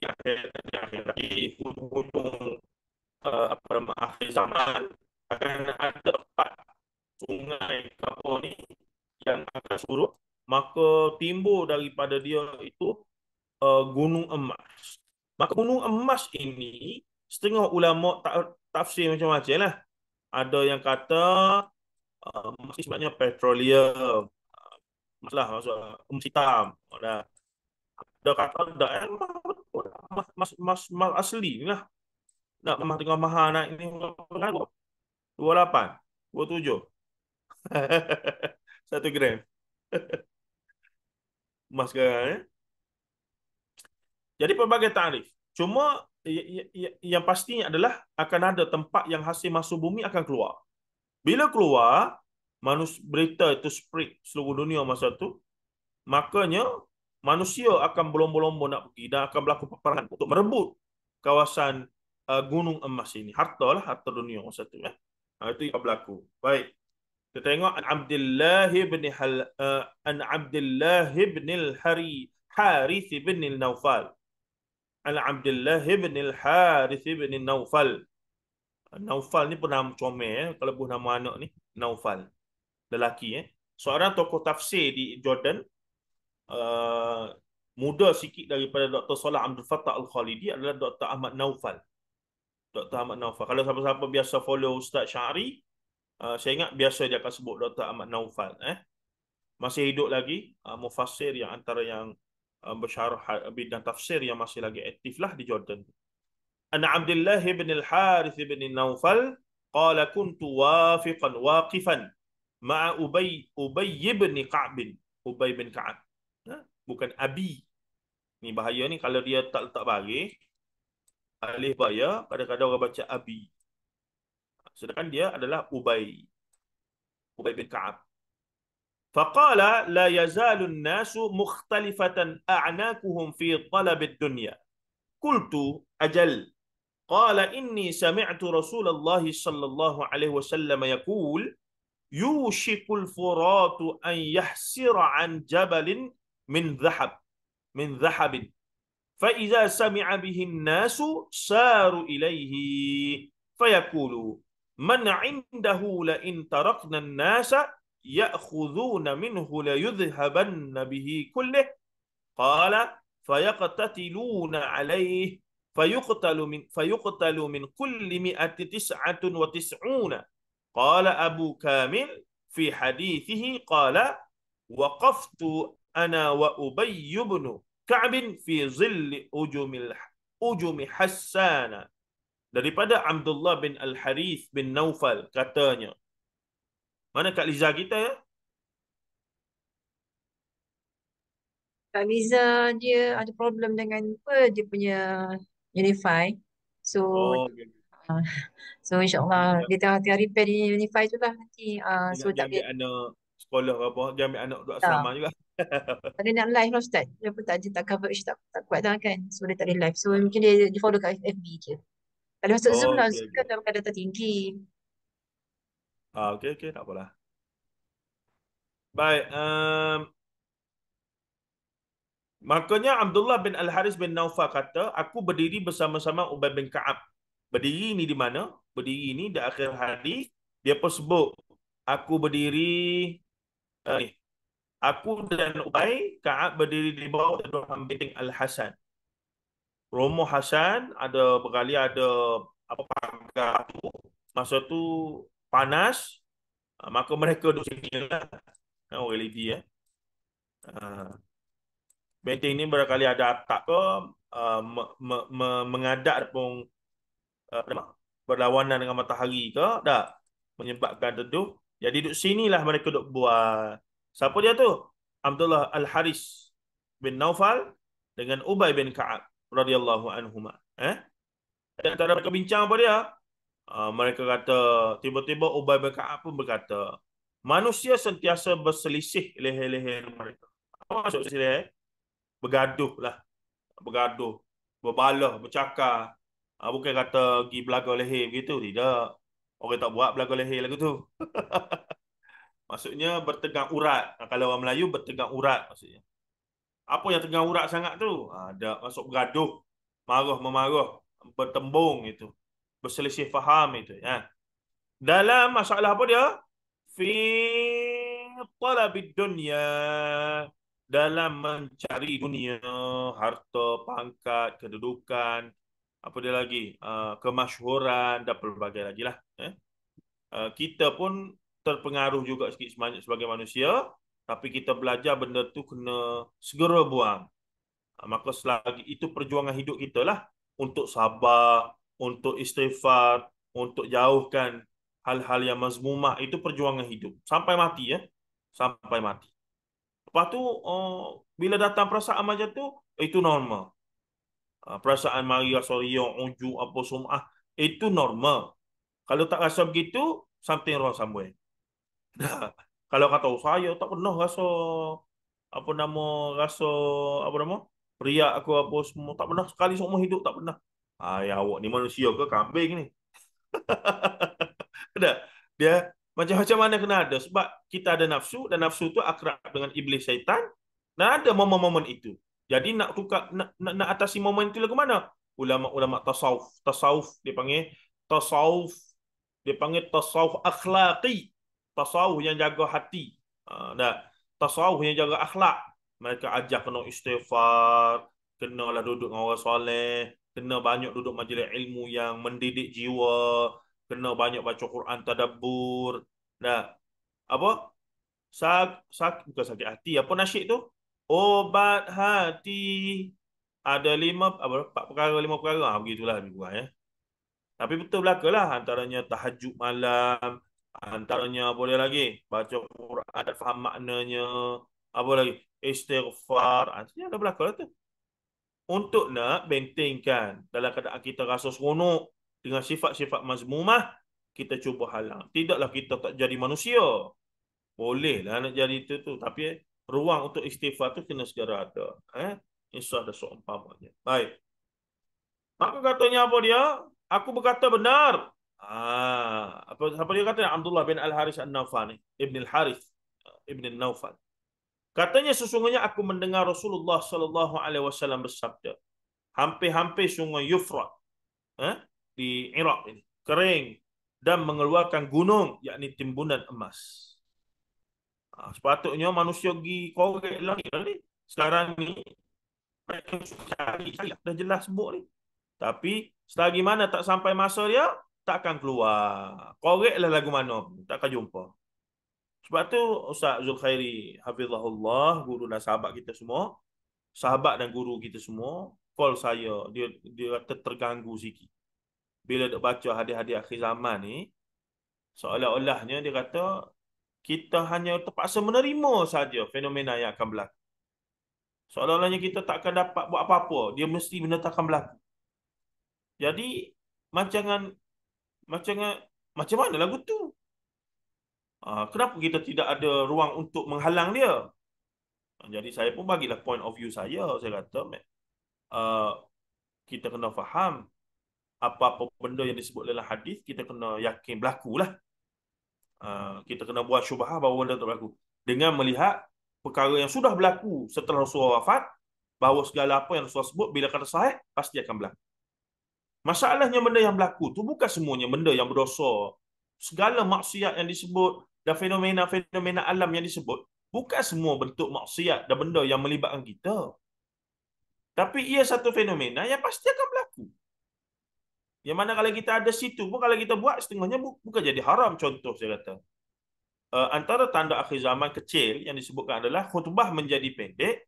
hujung-hujung akhir zaman akan ada 4 sungai kapal ni yang akan surut, maka timbul daripada dia itu gunung emas. Maka gunung emas ini setengah ulama tafsir macam-macam lah. Ada yang kata emas sebenarnya petroleum, masalah emas hitam. Ada kata ada emas asli lah. Nak emas tengah mahal naik ni 28, 27. 1 gram emas sekarang. Jadi pelbagai tarif. Cuma yang pastinya adalah akan ada tempat yang hasil masuk bumi akan keluar. Bila keluar, berita itu spread seluruh dunia masa tu, makanya manusia akan berlomba-lomba nak pergi dan akan berlaku peperangan untuk merebut kawasan gunung emas ini. Harta dunia masa tu. Itu yang berlaku. Baik. Kita tengok an Abdullah bin al-Harith bin al-Nawfal. An Abdullah bin al-Harith bin al-Nawfal. Naufal ni pun nama comel, kalau buh nama anak ni Naufal, lelaki. Seorang tokoh tafsir di Jordan, muda sikit daripada Dr. Salah Abdul Fattah Al-Khalidi adalah Dr. Ahmad Naufal. Dr. Ahmad Naufal. Kalau siapa-siapa biasa follow Ustaz Syari, saya ingat biasa dia akan sebut Dr. Ahmad Naufal. Masih hidup lagi, mufassir yang antara yang bersyarah bidang tafsir yang masih lagi aktif lah di Jordan. An Abdullah bin al-Harith bin Naufal qala kuntu waqifan ma'a Ubay bin Ka'b. Ubay bin Ka'ab. Bukan Abi. Ni bahaya ni kalau dia tak letak baris alif bahaya, kadang-kadang orang baca Abi. Sedangkan dia adalah Ubay bin Ka'ab. Faqala la yazalu an-nasu mukhtalifatan a'naquhum fi talab ad-dunya. Qultu ajal. Qala inni sami'tu Rasulullah sallallahu alaihi wasallam yaqul yushikul furatu an yahsira an jabalin min dhahab min dhahabin fa iza sami'a bihi an-nasu saru ilaihi fayaqulu man 'indahu la in tarakna an-nasa ya'khudhuna minhu la yudhhabanna bihi kullih qala fayaqtatiluna 'alayhi fayuqtalu min kulli mi'ati tis'atun wa tis'una qala Abu Kamil fi hadithihi qala waqaftu ana wa Ubay ibn Ka'b fi zilli ujumi Hassana. Daripada Abdullah bin Al-Harith bin Naufal katanya. Mana Kak Liza kita ya? Kak Liza dia ada problem dengan apa dia punya Unify. So Oh, okay. uh, so insyaAllah dia tengah repair di Unify tu lah nanti. So Ingat dia tak ambil boleh anak sekolah ke apa, dia ambil anak duduk tak. asrama juga. Tak ada nak live lah Ustaz. Dia pun tak coverage tak kuat dah kan. So dia tak ada live. So mungkin dia follow kat FB je. Tak boleh masuk Zoom Oh, lah. okey Zoom okey. kan dah pakai data tinggi. Okey okey, tak apalah. Baik, makanya Abdullah bin Al-Haris bin Naufal kata, aku berdiri bersama-sama Ubay bin Ka'ab. Berdiri ni di mana? Berdiri ni di akhir hadis dia pun sebut, aku berdiri ni. Aku dan Ubay Ka'ab berdiri di bawah Beding Al-Hasan. Romo Hasan ada berkali ada apa pagar tu. Masa tu panas, maka mereka duduk sini lah. Orang lady ya. Benteng ni barangkali ada atap ke mengadap pun berlawanan dengan matahari ke tak menyebabkan teduh. Jadi duduk sinilah mereka duduk buat. Siapa dia tu? Abdullah Al-Haris bin Naufal dengan Ubay bin Ka'ab radhiyallahu anhuma. Dan antara mereka bincang apa dia? Mereka kata tiba-tiba Ubay bin Ka'ab pun berkata, manusia sentiasa berselisih leher-leher mereka. Apa maksud selisih? Bergaduh lah. Bergaduh. Berbalah, bercakap. Bukan kata pergi belaga leher begitu. Tidak. Orang tak buat belaga leher lagu tu. Maksudnya bertegang urat. Kalau orang Melayu bertegang urat maksudnya. Apa yang tegang urat sangat tu? Ada masuk bergaduh. Marah memarah. Bertembung itu. Berselisih faham itu. Ya. Dalam masalah apa dia? Fi talabid dunya, dalam mencari dunia, harta, pangkat, kedudukan, apa dia lagi, kemasyhuran dan pelbagai lagi lah. Kita pun terpengaruh juga sikit sebanyak sebagai manusia, tapi kita belajar benda tu kena segera buang. Maka selagi itu perjuangan hidup kita lah, untuk sabar, untuk istighfar, untuk jauhkan hal-hal yang mazmumah, itu perjuangan hidup sampai mati ya, sampai mati. Lepas tu bila datang perasaan macam tu, itu normal. Perasaan mari rasa riak, ujub, apa sum'ah, itu normal. Kalau tak rasa begitu, something wrong somewhere. Kalau kata saya tak pernah rasa apa nama, rasa apa nama, riak aku apa semua, tak pernah sekali seumur hidup, tak pernah. Ya awak ni manusia ke kambing ni? Tak. Dia macam mana kena ada, sebab kita ada nafsu dan nafsu tu akrab dengan iblis syaitan, dan ada momen-momen itu. Jadi nak tukar, nak atasi momen itu lagu mana? Ulama-ulama tasawuf dia panggil tasawuf, dia panggil tasawuf akhlaqi, tasawuf yang jaga hati. Dah, tasawuf yang jaga akhlak. Mereka ajar kena istighfar, kenalah duduk dengan orang soleh, kena banyak duduk majlis ilmu yang mendidik jiwa, kena banyak baca Quran tadabbur. Dah, apa? Bukan sakit hati, apa nasyid tu? Obat hati. Ada 4 perkara, 5 perkara. Begitulah lebih kurang ya. Tapi betul belaka lah, antaranya tahajud malam, antaranya apa dia lagi? Baca Quran dan faham maknanya. Apa lagi? Istighfar. Artinya ada belaka lah tu. Untuk nak bentengkan dalam keadaan kita rasa seronok dengan sifat-sifat mazmumah, kita cuba halang. Tidaklah kita tak jadi manusia. Bolehlah nak jadi itu tu. Tapi ruang untuk istighfar tu kena segera ada. Insya ada seumpamanya. Baik. Maka katanya apa dia? Aku berkata benar. Apa dia kata? Abdullah bin Al-Haris An-Naufal ni, Ibn Al-Harith Ibn Naufal. Katanya sesungguhnya aku mendengar Rasulullah sallallahu alaihi wasallam bersabda, hampir-hampir sungai Yufrat di Iraq ini kering dan mengeluarkan gunung, yakni timbunan emas. Sepatutnya manusia pergi korek langit ni. Sekarang ni mereka cari dah jelas sebut ni. Tapi selagi mana tak sampai masa dia, takkan keluar. Koreklah lagu mana pun, takkan jumpa. Sebab tu Ustaz Zulkhairi hafizahullah, guru dan sahabat kita semua, sahabat dan guru kita semua, call saya, dia kata terganggu sikit. Bila dia baca hadis-hadis akhir zaman ni, seolah-olahnya dia kata kita hanya terpaksa menerima saja fenomena yang akan berlaku. Seolah-olahnya kita tak akan dapat buat apa-apa, dia mesti benda tak akan berlaku. Jadi macam mana lagu tu? Kenapa kita tidak ada ruang untuk menghalang dia? Jadi saya pun bagilah point of view saya. Saya kata kita kena faham apa-apa benda yang disebut dalam hadis, kita kena yakin berlakulah. Kita kena buat syubhah bahawa benda tak berlaku. Dengan melihat perkara yang sudah berlaku setelah Rasulullah wafat, bahawa segala apa yang Rasulullah sebut bila kata sahih, pasti akan berlaku. Masalahnya benda yang berlaku tu bukan semuanya benda yang berdosa. Segala maksiat yang disebut dan fenomena-fenomena alam yang disebut bukan semua bentuk maksiat dan benda yang melibatkan kita. Tapi ia satu fenomena yang pasti akan berlaku. Yang mana kalau kita ada situ pun, kalau kita buat setengahnya bukan jadi haram. Contoh saya kata, antara tanda akhir zaman kecil yang disebutkan adalah khutbah menjadi pendek,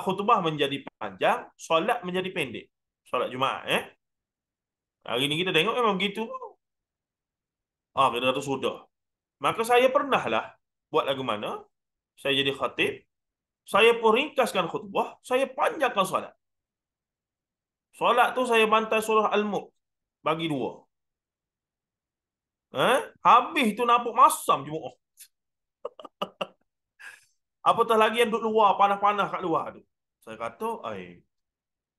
khutbah menjadi panjang, solat menjadi pendek. Solat Jumaat hari ni kita tengok memang begitu. Kita kata sudah. Maka saya pernahlah buat lagu mana, saya jadi khatib, saya pun ringkaskan khutbah, saya panjangkan solat. Solat tu saya bantai surah Al-Mulk bagi 2. Habis tu nampak masam Jumaat. Apatah lagi yang duduk luar, panas-panas kat luar tu. Saya kata,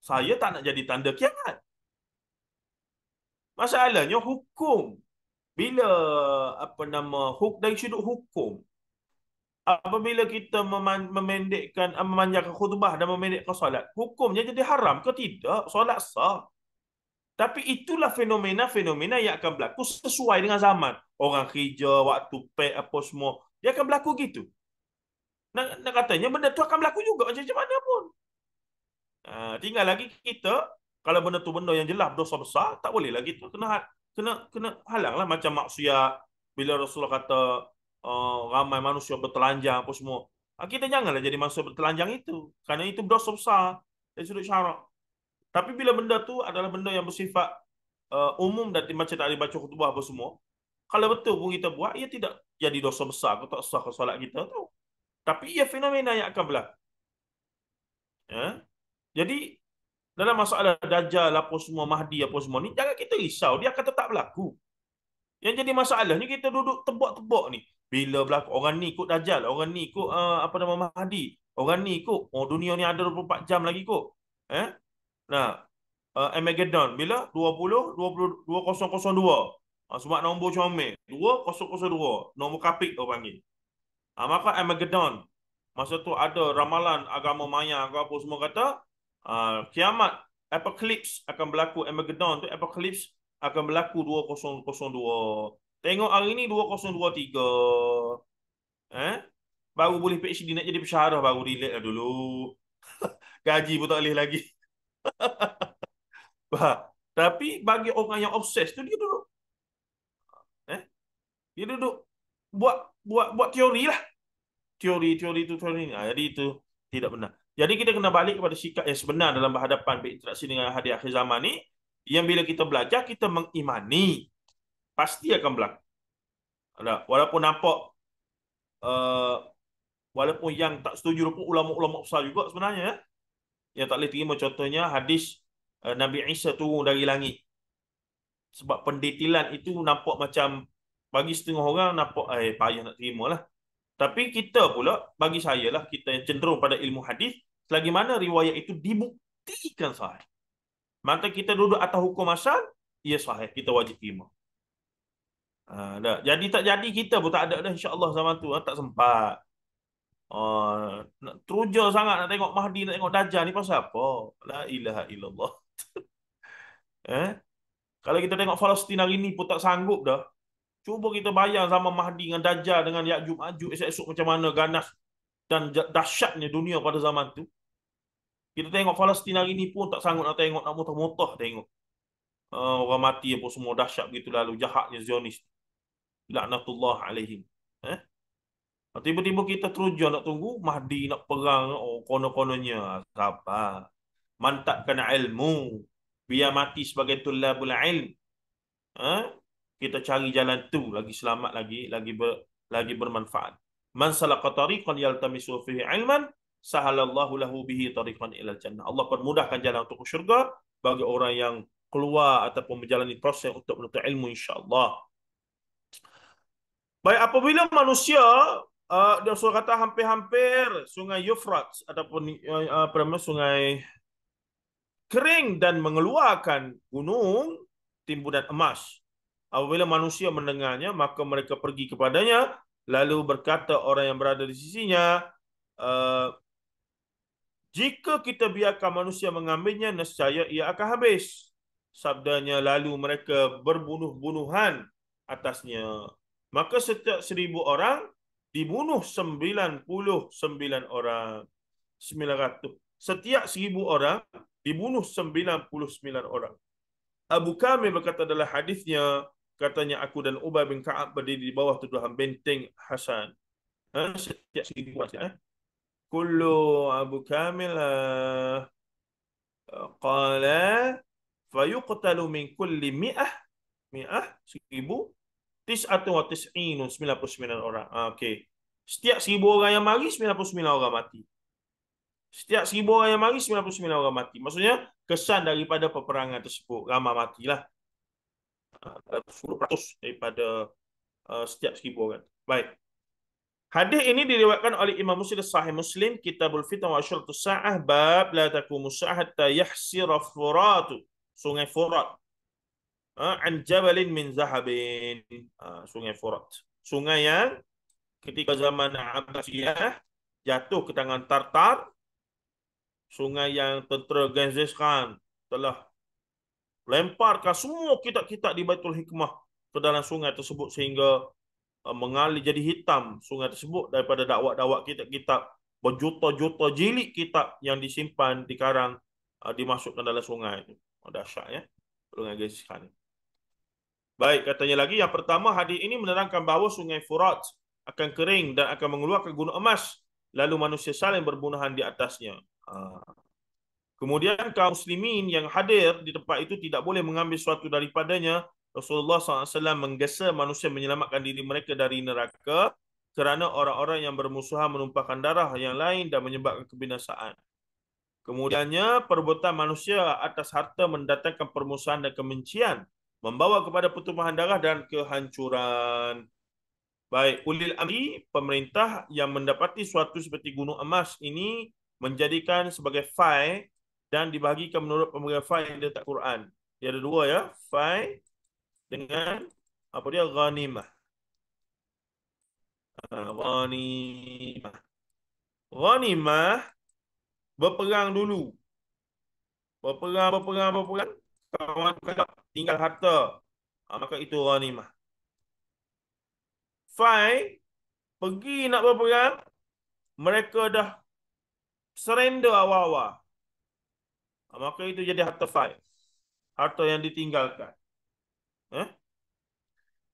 saya tak nak jadi tanda kiamat. Masalahnya hukum. Bila dari sudut hukum, apabila kita memanjangkan khutbah dan memendekkan solat, hukumnya jadi haram ke tidak? Solat sah. Tapi itulah fenomena-fenomena yang akan berlaku sesuai dengan zaman. Orang kerja, waktu pek, apa semua. Dia akan berlaku gitu. Nak katanya benda tu akan berlaku juga macam mana pun. Tinggal lagi kita, kalau benda tu benda yang jelas dosa besar, tak boleh lagi tu kena halang lah. Macam maksiat, bila Rasulullah kata ramai manusia bertelanjang apa semua. Kita janganlah jadi manusia bertelanjang itu. Kerana itu dosa besar dari sudut syarak. Tapi bila benda tu adalah benda yang bersifat umum dan macam tak dibaca khutbah apa semua, kalau betul pun kita buat, ia tidak jadi dosa besar, aku tak sah solat kita tu. Tapi ia fenomena yang akan berlaku. Jadi dalam masalah Dajjal apa semua, Mahdi apa semua ni, jangan kita risau, dia akan tetap berlaku. Yang jadi masalahnya kita duduk tebak-tebak ni. Bila berlaku, orang ni ikut Dajjal, orang ni ikut Mahdi, orang ni ikut, dunia ni ada 24 jam lagi kot. Nah, Armageddon bila 2002. Sebab nombor comel 2002, nombor kapik orang panggil. Maka Armageddon, masa tu ada ramalan agama Maya apa semua kata kiamat, apocalypse akan berlaku. Armageddon tu, apocalypse akan berlaku 2002. Tengok hari ni 2023. Baru boleh PhD, nak jadi pensyarah baru delete dulu. Gaji pun tak boleh lagi. Tapi bagi orang yang obses tu, dia duduk buat teori lah. Teori itu. Jadi itu tidak benar. Jadi kita kena balik kepada sikap yang sebenar dalam berhadapan berinteraksi dengan hadis akhir zaman ni, yang bila kita belajar, kita mengimani pasti akan berlaku. Walaupun nampak walaupun yang tak setuju pun ulama-ulama besar juga sebenarnya yang tak boleh terima, contohnya hadis Nabi Isa turun dari langit. Sebab pendetilan itu nampak macam, bagi setengah orang nampak payah nak terima lah. Tapi kita pula, bagi saya lah, kita yang cenderung pada ilmu hadis, selagi mana riwayat itu dibuktikan sahih, maka kita duduk atas hukum asal, ia sahih, kita wajib terima. Dah. Jadi tak jadi kita pun tak ada dah insya-Allah zaman tu. Tak sempat. Nak teruja sangat nak tengok Mahdi, nak tengok Dajjal ni pasal apa? La ilaha illallah. Eh? Kalau kita tengok Palestin hari ni pun tak sanggup dah. Cuba kita bayang zaman Mahdi dengan Dajjal dengan Ya'juj Ma'juj esok-esok macam mana ganas dan dahsyatnya dunia pada zaman tu. Kita tengok Palestin hari ni pun tak sanggup nak tengok, nak mutah-mutah tengok. Orang mati apa semua dahsyat begitu lalu jahatnya Zionis. Laknatullah alaihim. Eh? Tiba-tiba kita teruja nak tunggu Mahdi nak perang, kono-kononnya. Sabar. Mantapkan ilmu. Biar mati sebagai tulabul ilm. Kita cari jalan tu lagi selamat, lagi bermanfaat. Man salaka tariqan yaltamisu fihi ilman sahalallahu lahu bihi tariqan ilal jannah. Allah permudahkan jalan untuk ke syurga bagi orang yang keluar ataupun menjalani proses untuk menuntut ilmu insya-Allah. Baik, apabila manusia dia suruh kata hampir-hampir sungai Euphrates ataupun sungai kering dan mengeluarkan gunung timbunan emas. Apabila manusia mendengarnya, maka mereka pergi kepadanya, lalu berkata orang yang berada di sisinya, jika kita biarkan manusia mengambilnya, nescaya ia akan habis. Sabdanya, lalu mereka berbunuh-bunuhan atasnya. Maka setiap 1,000 orang dibunuh 99 orang. 900. Setiap 1,000 orang dibunuh 99 orang. Abu Kamil berkata dalam hadisnya, katanya aku dan Ubay bin Ka'ab berdiri di bawah tuduhan benteng Hasan. Setiap 1,000 orang. Kullu Abu Kamil qala fayuqtalu min kulli mi'ah 1,000 99 orang. Okey. Setiap 1,000 orang yang mari 99 orang mati. Setiap 1,000 orang yang mari 99 orang mati. Maksudnya kesan daripada peperangan tersebut ramai matilah. 10% daripada setiap 1,000 orang. Baik. Hadis ini diriwayatkan oleh Imam Muslim Sahih Muslim Kitabul Fitan wa Asyratus Sa'ah bab la taqumu sa'ah hatta yahsira Furat, sungai Furat. An jabalin min zahabin. Sungai Furat. Sungai yang ketika zaman Abbasiyah jatuh ke tangan Tartar. Sungai yang tentera Genghis Khan telah lemparkan semua kitab-kitab di Baitul Hikmah ke dalam sungai tersebut sehingga mengalir jadi hitam sungai tersebut daripada dakwah-dakwah kitab-kitab berjuta-juta jilid kitab yang disimpan, dikarang, dimasukkan dalam sungai itu. Dahsyat ya. Sungai Genghis Khan. Baik, katanya lagi yang pertama, hadis ini menerangkan bahawa sungai Furat akan kering dan akan mengeluarkan gunung emas, lalu manusia saling berbunuhan di atasnya. Kemudian kaum muslimin yang hadir di tempat itu tidak boleh mengambil sesuatu daripadanya. Rasulullah SAW menggesa manusia menyelamatkan diri mereka dari neraka kerana orang-orang yang bermusuhan menumpahkan darah yang lain dan menyebabkan kebinasaan. Kemudiannya perbuatan manusia atas harta mendatangkan permusuhan dan kebencian, membawa kepada pertumpahan darah dan kehancuran. Baik, ulil amri, pemerintah yang mendapati suatu seperti gunung emas ini menjadikan sebagai fai dan dibahagikan menurut pemberian fai yang letak Quran. Dia ada dua ya, fai dengan apa dia, ghanimah. Ghanimah. Ghanimah berperang dulu. Berperang. Kawan tinggal harta. Maka itu ghanimah. Fai pergi nak berperang, mereka dah surrender awal-awal. Maka itu jadi harta fai. Harta yang ditinggalkan.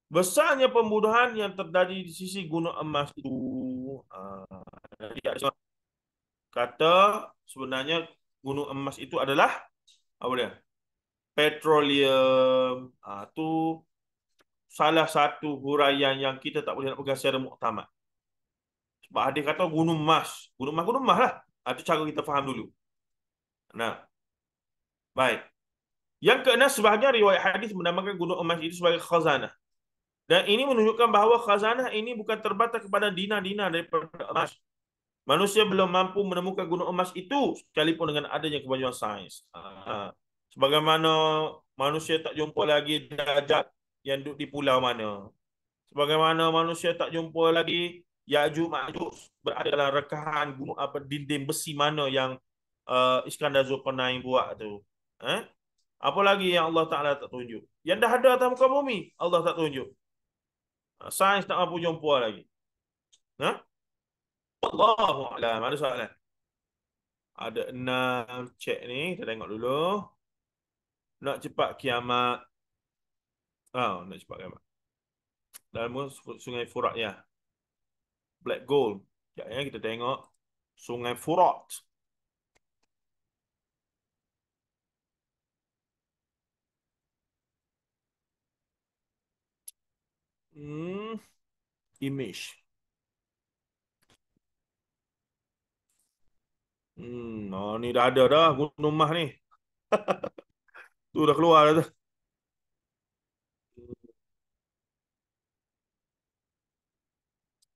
Besarnya pembunuhan yang terjadi di sisi gunung emas itu. Kata sebenarnya gunung emas itu adalah apa dia? Petroleum. Itu salah satu huraian yang kita tak boleh nak pegang secara muktamad. Sebab hadis kata gunung emas. Gunung emas lah. Itu cara kita faham dulu. Nah. Baik. Yang keenam, sebahagian riwayat hadis menamakan gunung emas itu sebagai khazanah. Dan ini menunjukkan bahawa khazanah ini bukan terbatas kepada dinar-dinar daripada emas. Manusia belum mampu menemukan gunung emas itu sekalipun dengan adanya kemajuan sains. Sebagaimana manusia tak jumpa lagi Dajjal yang duduk di pulau mana. Sebagaimana manusia tak jumpa lagi Ya'juj Ma'juj berada dalam rekahan gunung apa dinding besi mana yang Iskandar Zulkarnain buat tu. Eh? Apa lagi yang Allah Taala tak tunjuk? Yang dah ada atas muka bumi, Allah tak tunjuk. Sains tak mampu jumpa lagi. Ha? Allahu a'lam. Ada soalan? Ada 6. Cek ni, kita tengok dulu. Nak cepat kiamat. Nak cepat kiamat. Dalam Sungai Furat ya. Black Gold. Sekejap ya, kita tengok Sungai Furat. Hmm, image. Ni dah ada dah Gunung Mah ni. Tu dah keluar dah tu.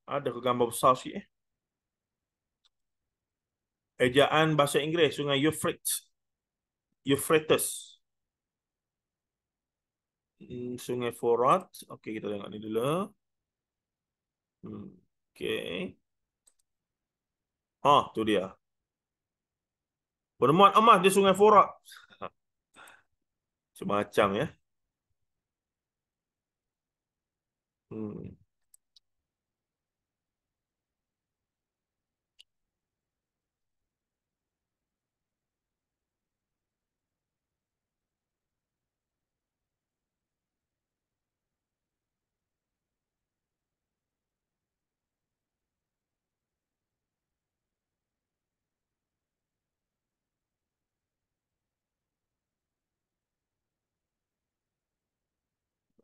Ada ke gambar besar sikit eh? Ejaan bahasa Inggeris Sungai Euphrates. Euphrates. Sungai Furat. Okey, kita tengok ni dulu. Okey. Tu dia. Penemuan emas di Sungai Furat. Semacam ya. Hmm.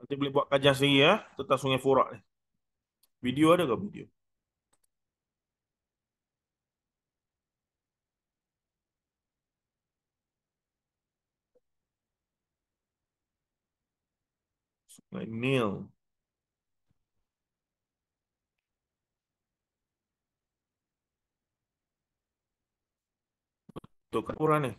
Nanti boleh buat kajian sendiri ya tentang Sungai Furat ni. Video ada ke video? Sungai Nil. Tu kat Quran ni.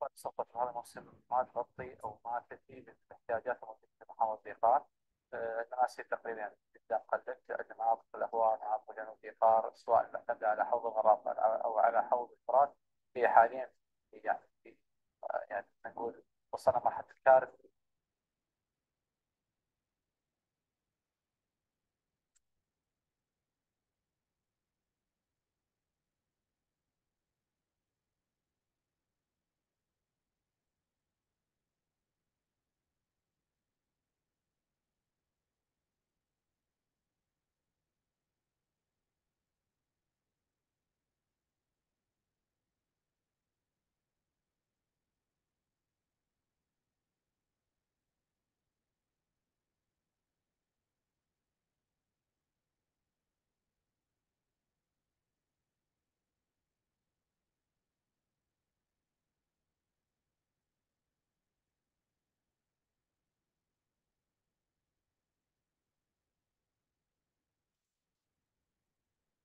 قد سقط هذا الموسم ما تغطي او ما تفي باحتياجات المجتمع والديقار. المناسيب تقريبا يعني جدا قلت مناطق الاهوار مناطق جنوب الديقار سواء معتمده على حوض الغرام او على حوض الفرات هي حاليا يعني نقول وصلنا مرحله الكارثه.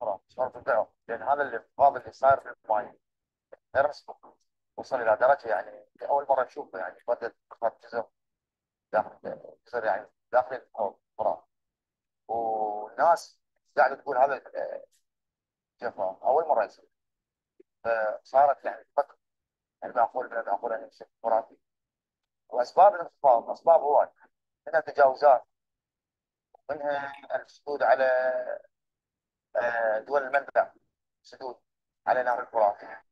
خلاص صار الدعوه لان هذا اللي صاير في الماي غير مسبوق. وصل إلى درجة يعني أول مرة نشوفه، يعني ردة جزر داخل جزر يعني داخل الفرات، والناس قاعدة تقول هذا جفاف أول مرة يصير. فصارت يعني فترة يعني معقول من المعقول أن يمسك خرافي. وأسباب الانخفاض أسباب هواية، منها تجاوزات، منها السدود على دول المنبع، سدود على نهر الفرات.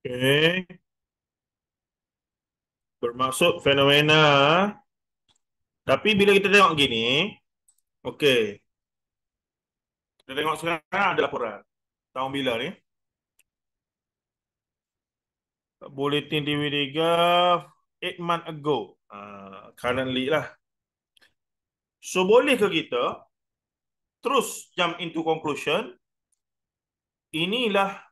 Okey. Bermaksud fenomena. Tapi bila kita tengok gini, okey. Kita tengok sekarang ada laporan. Tahun bila ni? Bulletin TV3 8 month ago. Currently lah. So boleh ke kita terus jump into conclusion inilah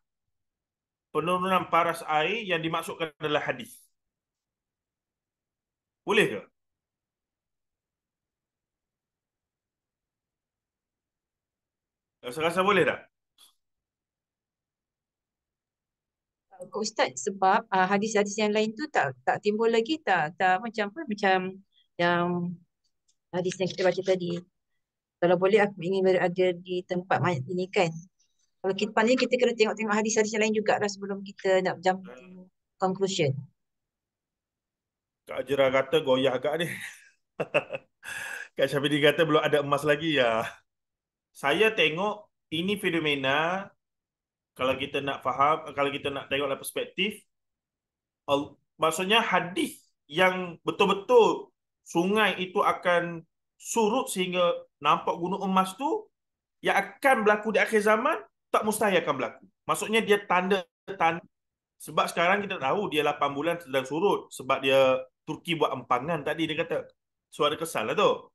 penurunan paras air yang dimaksudkan adalah hadis? Boleh ke? Rasa-rasa boleh tak? Ustaz, sebab hadis-hadis yang lain tu tak timbul lagi, tak macam apa, macam yang hadis yang kita baca tadi. Kalau boleh aku ingin berada di tempat mayat ini kan. Kalau kita paling kita kena tengok-tengok hadis-hadis yang lain jugalah sebelum kita nak jump to conclusion. Kak Ajra kata goyah agak ni. Kak Syafidi kata belum ada emas lagi ya. Saya tengok ini fenomena, kalau kita nak faham, kalau kita nak tengok dalam perspektif, maksudnya hadis yang betul-betul sungai itu akan surut sehingga nampak gunung emas tu, yang akan berlaku di akhir zaman, tak mustahil akan berlaku. Maksudnya dia tanda-tanda. Sebab sekarang kita tahu dia 8 bulan sedang surut. Sebab dia Turki buat empangan tadi, dia kata. So ada kesal lah tu.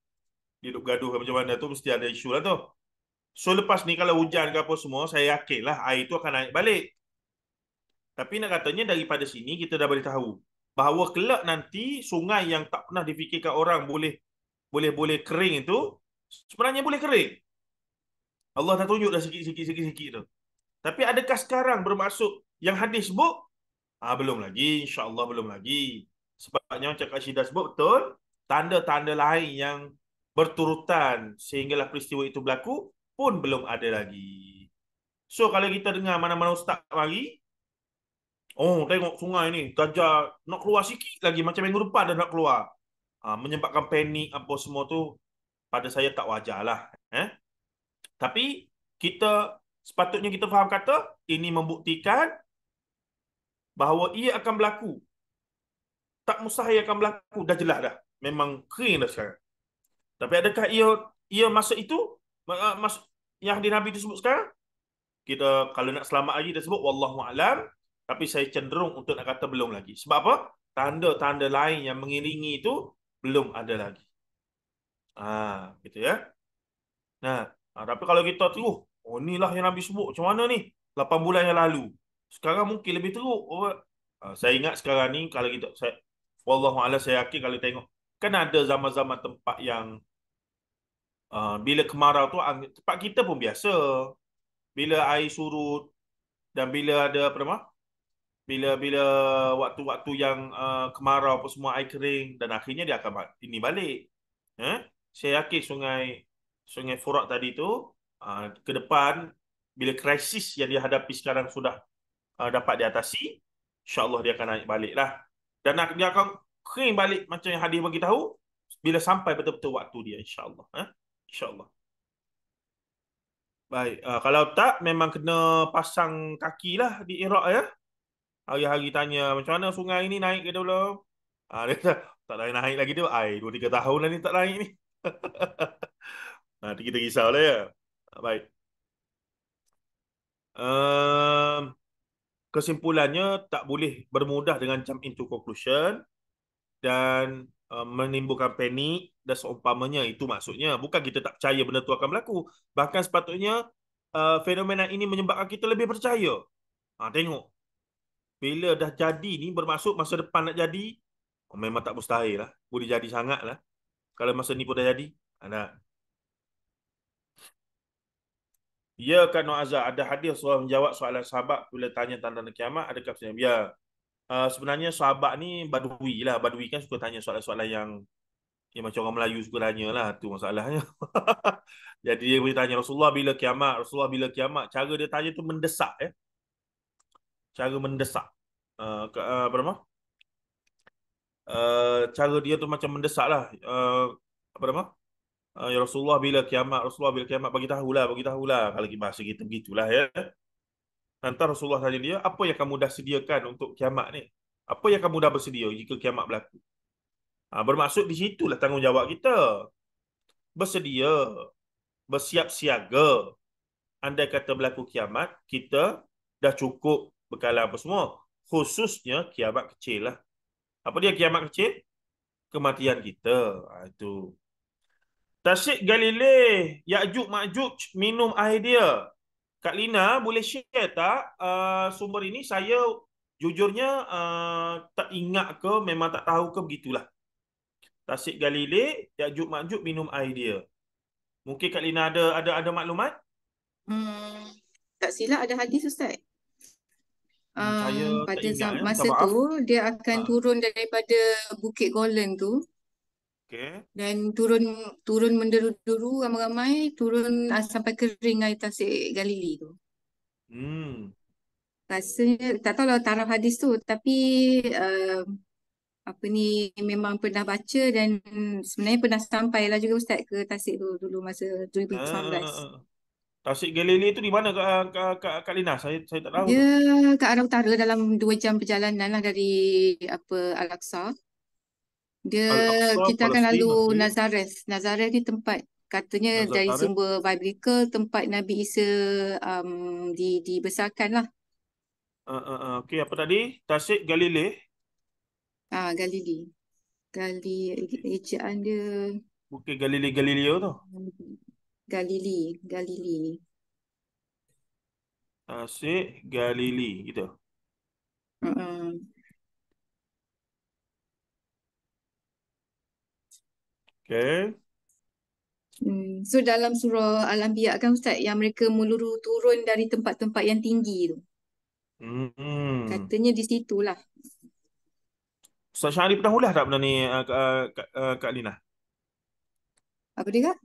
Dia duduk gaduh macam mana tu, mesti ada isu lah tu. So lepas ni kalau hujan ke apa semua, saya yakin lah air tu akan naik balik. Tapi nak katanya daripada sini kita dah boleh tahu bahawa kelak nanti sungai yang tak pernah difikirkan orang boleh kering itu sebenarnya boleh kering. Allah dah tunjuk dah sikit-sikit tu. Tapi adakah sekarang bermaksud yang hadis sebut? Belum lagi, insya-Allah belum lagi. Sebabnya macam Kak Syida sebut betul, tanda-tanda lain yang berturutan sehinggalah peristiwa itu berlaku pun belum ada lagi. So kalau kita dengar mana-mana ustaz mari, tengok sungai ni gajah nak keluar sikit lagi macam minggu depan dah nak keluar. Menyebabkan panik apa semua tu, pada saya tak wajar lah. Tapi sepatutnya kita faham kata ini membuktikan bahawa ia akan berlaku. Tak mustahil akan berlaku, dah jelas dah. Memang kering dah sekarang. Tapi adakah ia masa itu yang hadis Nabi disebut sekarang? Kita kalau nak selamat lagi dia sebut wallahu a'lam, tapi saya cenderung untuk nak kata belum lagi. Sebab apa? Tanda-tanda lain yang mengiringi itu belum ada lagi. Gitu ya. Nah, tapi kalau kita terus, inilah yang Nabi sebut macam mana ni? 8 bulan yang lalu. Sekarang mungkin lebih teruk. Saya ingat sekarang ni kalau wallahu a'lam, saya yakin kalau tengok kan ada zaman-zaman tempat yang bila kemarau tu tempat kita pun biasa. Bila air surut dan bila ada apa nama? Bila waktu-waktu yang kemarau apa semua air kering dan akhirnya dia akan ini balik. Saya yakin Sungai Furat tadi tu ke depan bila krisis yang dia hadapi sekarang sudah dapat diatasi, insya-Allah dia akan naik balik lah. Dan dia akan kering balik macam yang hadis bagi tahu bila sampai betul-betul waktu dia, insya-Allah. Insya-Allah. Baik, kalau tak memang kena pasang kaki lah di Iraq ya. Hari-hari tanya macam mana sungai ni naik ke dulu? Dia kata, tak naik lagi tu. 2-3 tahun lah ni tak naik ni. Nanti kita risau lah ya. Baik. Kesimpulannya tak boleh bermudah dengan jump into conclusion dan menimbulkan panik dan seumpamanya. Itu maksudnya. Bukan kita tak percaya benda tu akan berlaku. Bahkan sepatutnya fenomena ini menyebabkan kita lebih percaya. Tengok. Bila dah jadi ni bermaksud masa depan nak jadi, memang tak mustahil lah. Boleh jadi sangat lah. Kalau masa ni pun dah jadi. Ada. Ya kan Noazah, ada hadis Rasulullah menjawab soalan sahabat bila tanya tanda kiamat, adakah sebenarnya? Ya. Sebenarnya sahabat ni badui lah. Badui kan suka tanya soalan-soalan yang macam orang Melayu suka tanya lah. Tu masalahnya. Jadi dia boleh tanya Rasulullah bila kiamat, Rasulullah bila kiamat. Cara dia tanya tu mendesak ya. Cara mendesak. Apa nama? Cara dia tu macam mendesak lah. Apa nama? Ya Rasulullah bila kiamat, Rasulullah bila kiamat, bagi tahulah. Kalau bahasa kita begitulah ya. Nanti Rasulullah tanya dia, apa yang kamu dah sediakan untuk kiamat ni? Apa yang kamu dah bersedia jika kiamat berlaku? Bermaksud di situlah tanggungjawab kita. Bersedia, bersiap siaga. Andai kata berlaku kiamat, kita dah cukup bekalan apa semua. Khususnya kiamat kecil lah. Apa dia kiamat kecil? Kematian kita. Itu. Tasik Galilei, Ya'juj Ma'juj minum air dia. Kak Lina boleh share tak sumber ini? Saya jujurnya tak ingat ke, memang tak tahu ke begitulah. Tasik Galilei, Ya'juj Ma'juj minum air dia. Mungkin Kak Lina ada maklumat? Tak silap ada hadis Ustaz. Saya tak Pada ingat ya. masa Minta maaf. tu dia akan turun daripada Bukit Golan tu Okey. dan turun menderu-deru ramai-ramai turun sampai kering air Tasik Galilei tu. Rasanya tak tahu lah taraf hadis tu, tapi apa ni memang pernah baca dan sebenarnya pernah sampai lah juga Ustaz ke Tasik tu dulu masa 2019. Tasik Galilei tu di mana Kak Lina? Saya tak tahu Dia tu. ke arah utara dalam 2 jam perjalanan lah dari Al-Aqsa. Al-Aqsa, Kita akan Palestin, lalu okey. Nazareth. Nazareth ni tempat katanya dari Nazareth. sumber biblical tempat Nabi Isa dibesarkan lah. Okey, apa tadi? Tasik Galilei. Galilei. Ejaan dia Bukit Galileo tu. Galilei. Tasik Galilei gitu. Okey. So dalam surah Al-Anbiya kan Ustaz yang mereka meluru turun dari tempat-tempat yang tinggi tu. Katanya di situlah. Ustaz Syahri pernah ulas tak benda ni Kak Lina? Apa dia Kak?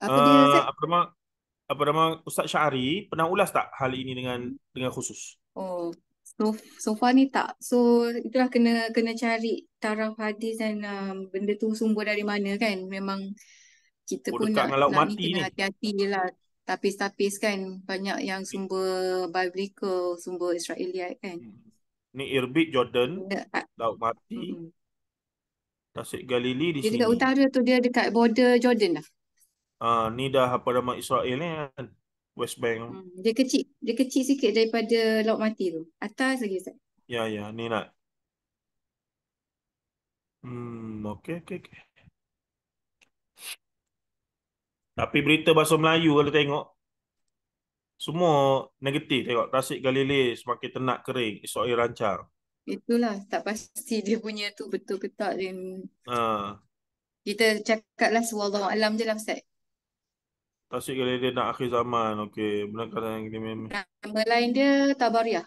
Apa dia Ustaz? Apa nama Ustaz Syahri pernah ulas tak hal ini dengan khusus? So far ni tak. So itulah kena cari taraf hadis dan benda tu sumber dari mana kan. Memang kita pun dekat dengan laut nak mati kena ni. hati-hati lah. Tapis-tapis kan banyak yang sumber biblical, sumber Israeliat kan. Ni Irbiq Jordan, laut mati. Tasik Galilei di dia sini. Dekat utara tu dia dekat border Jordan lah. Ni dah apa nama Israel ni kan. West Bank. Dia kecil sikit daripada laut mati tu. Atas lagi Ustaz. Ya, ni nak. Okey. Tapi berita bahasa Melayu kalau tengok semua negatif tengok. Tasik Galilei semakin ternak kering, Israel rancang. Itulah tak pasti dia punya tu betul ke tak dan kita cakaplah wallahu alam je lah Ustaz. Tasik Galilei nak akhir zaman. Okey, benar kata yang ini memang. Nama lain dia Tabariyah.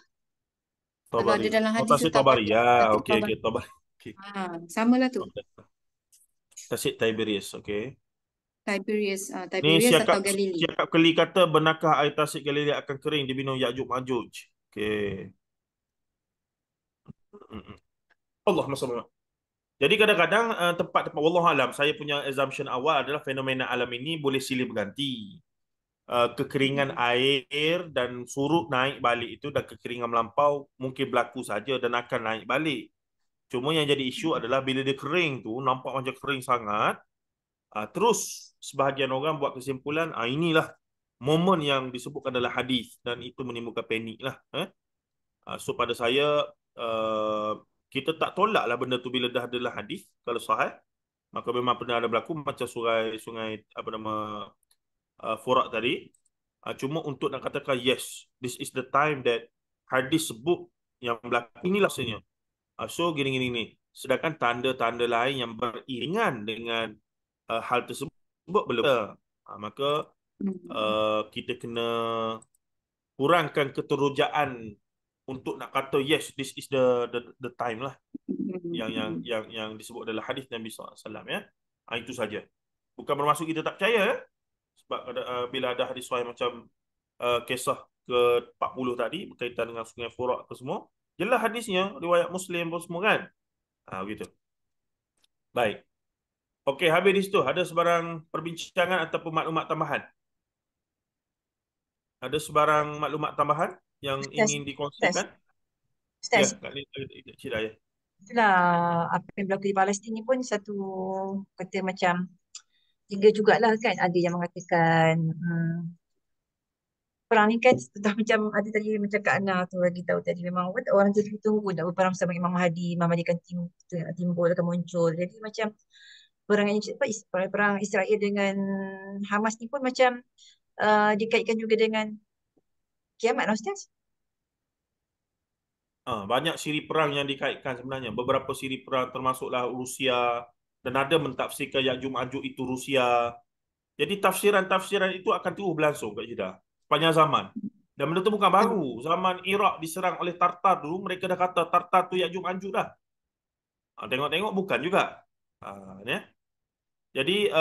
Kalau ada dalam hadis Tasik Tabariyah. Okey, Tabariyah. Samalah tu. Tasik Tiberius. Okey. Tiberius, Ni Tiberius atau siakap Galilei. siakap keli kata, benarkah air tasik Galilea akan kering diminum Ya'juj Ma'juj? Okey. Allahumma salli. Jadi kadang-kadang tempat-tempat wallahualam, saya punya assumption awal adalah fenomena alam ini boleh silih berganti. Kekeringan air dan surut naik balik itu dan kekeringan melampau mungkin berlaku saja dan akan naik balik. Cuma yang jadi isu adalah bila dia kering tu, nampak macam kering sangat, terus sebahagian orang buat kesimpulan, inilah momen yang disebutkan dalam hadis dan itu menimbulkan panik lah. So pada saya, kita tak tolak lah benda tu bila dah adalah hadis. Kalau sahih, maka memang pernah ada berlaku macam sungai apa nama, Furat tadi. Cuma untuk nak katakan yes, this is the time that hadis sebut yang berlaku, inilah sebenarnya. So gini-gini ni. Sedangkan tanda-tanda lain yang beriringan dengan hal tersebut belum ada. Maka kita kena kurangkan keterujaan untuk nak kata yes, this is the time lah yang disebut dalam hadis Nabi SAW, ya. Itu saja. Bukan bermaksud kita tak percaya, ya. Sebab bila ada hadis sahih macam kisah ke-40 tadi berkaitan dengan Sungai Furat ke semua, jelas hadisnya riwayat Muslim pun semua kan. Begitu. Baik. Okey, habis di situ ada sebarang perbincangan ataupun maklumat tambahan? Ada sebarang maklumat tambahan yang ingin dikongsikan? Ya, Ustaz, Kak Cik Daya. itulah apa yang berlaku di Palestin ni pun satu kata macam tiga jugalah kan. Ada yang mengatakan perang ni kan sudah macam ada tadi macam Kak Ana tu bagi tahu tadi, memang orang jadi tunggu nak berperang bersama Imam Mahdi. Imam Mahdi akan timbul, akan muncul. Jadi macam perang Israel dengan Hamas ni pun macam dikaitkan juga dengan kiamat lah Ustaz. Banyak siri perang yang dikaitkan sebenarnya. Beberapa siri perang termasuklah Rusia, dan ada mentafsirkan Ya'juj Ma'juj itu Rusia. Jadi tafsiran-tafsiran itu akan terus berlangsung Kak Jeddah sepanjang zaman. Dan benda tu bukan baru. Zaman Iraq diserang oleh Tartar dulu, mereka dah kata Tartar tu Ya'juj Ma'juj dah. Tengok-tengok bukan juga. Ya. Jadi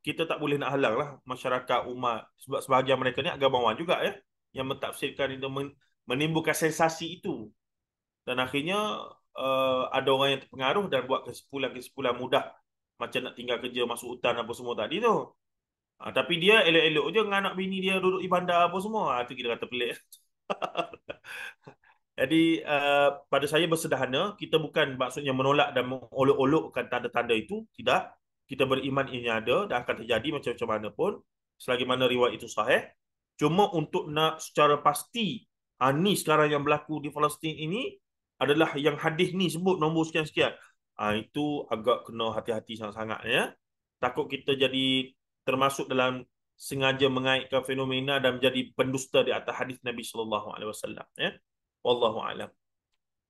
kita tak boleh nak halang lah masyarakat umat, sebab sebahagian mereka ni agamawan juga, ya, yang mentafsirkan itu, menimbulkan sensasi itu. Dan akhirnya ada orang yang terpengaruh dan buat kesimpulan-kesimpulan mudah, macam nak tinggal kerja, masuk hutan apa semua tadi tu. Tapi dia elok-elok je dengan anak bini dia duduk di bandar apa semua. Itu kita kata pelik. Jadi pada saya bersederhana, kita bukan maksudnya menolak dan mengolok-olokkan tanda-tanda itu. Tidak. Kita beriman ini ada dan akan terjadi macam-macam mana pun, selagi mana riwayat itu sahih. Cuma untuk nak secara pasti, ni sekarang yang berlaku di Palestin ini adalah yang hadis ni sebut nombor sekian-sekian. Itu agak kena hati-hati sangat-sangat, ya. Takut kita jadi termasuk dalam sengaja mengaitkan fenomena dan menjadi pendusta di atas hadis Nabi SAW, ya. Wallahu a'lam.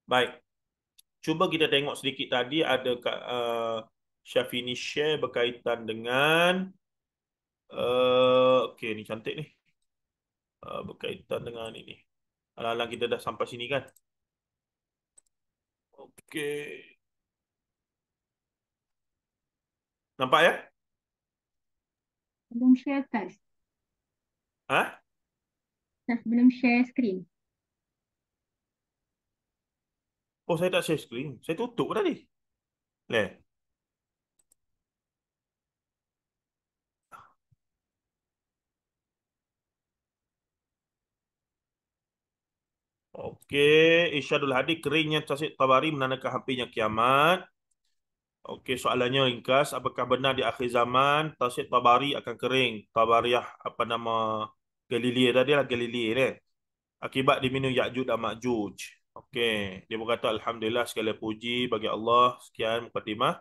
Baik. Cuba kita tengok sedikit tadi ada Syafini share berkaitan dengan okey, ni cantik ni. Berkaitan dengan ini. Alang-alang kita dah sampai sini kan. Okey. Nampak, ya? Belum share Ustaz. Ustaz belum share screen. Oh, saya tak share screen. Saya tutup tadi. Leh. Okey, Irsyadul Hadi, keringnya tasik Tabari menandakan hampirnya kiamat. Okey, soalannya ringkas, apakah benar di akhir zaman tasik Tabari akan kering? Tabariyah apa nama Galilei tadi lah, Galilei ni. Akibat diminum Ya'juj dan Ma'juj. Okey, dia berkata alhamdulillah, segala puji bagi Allah. Sekian mukadimah.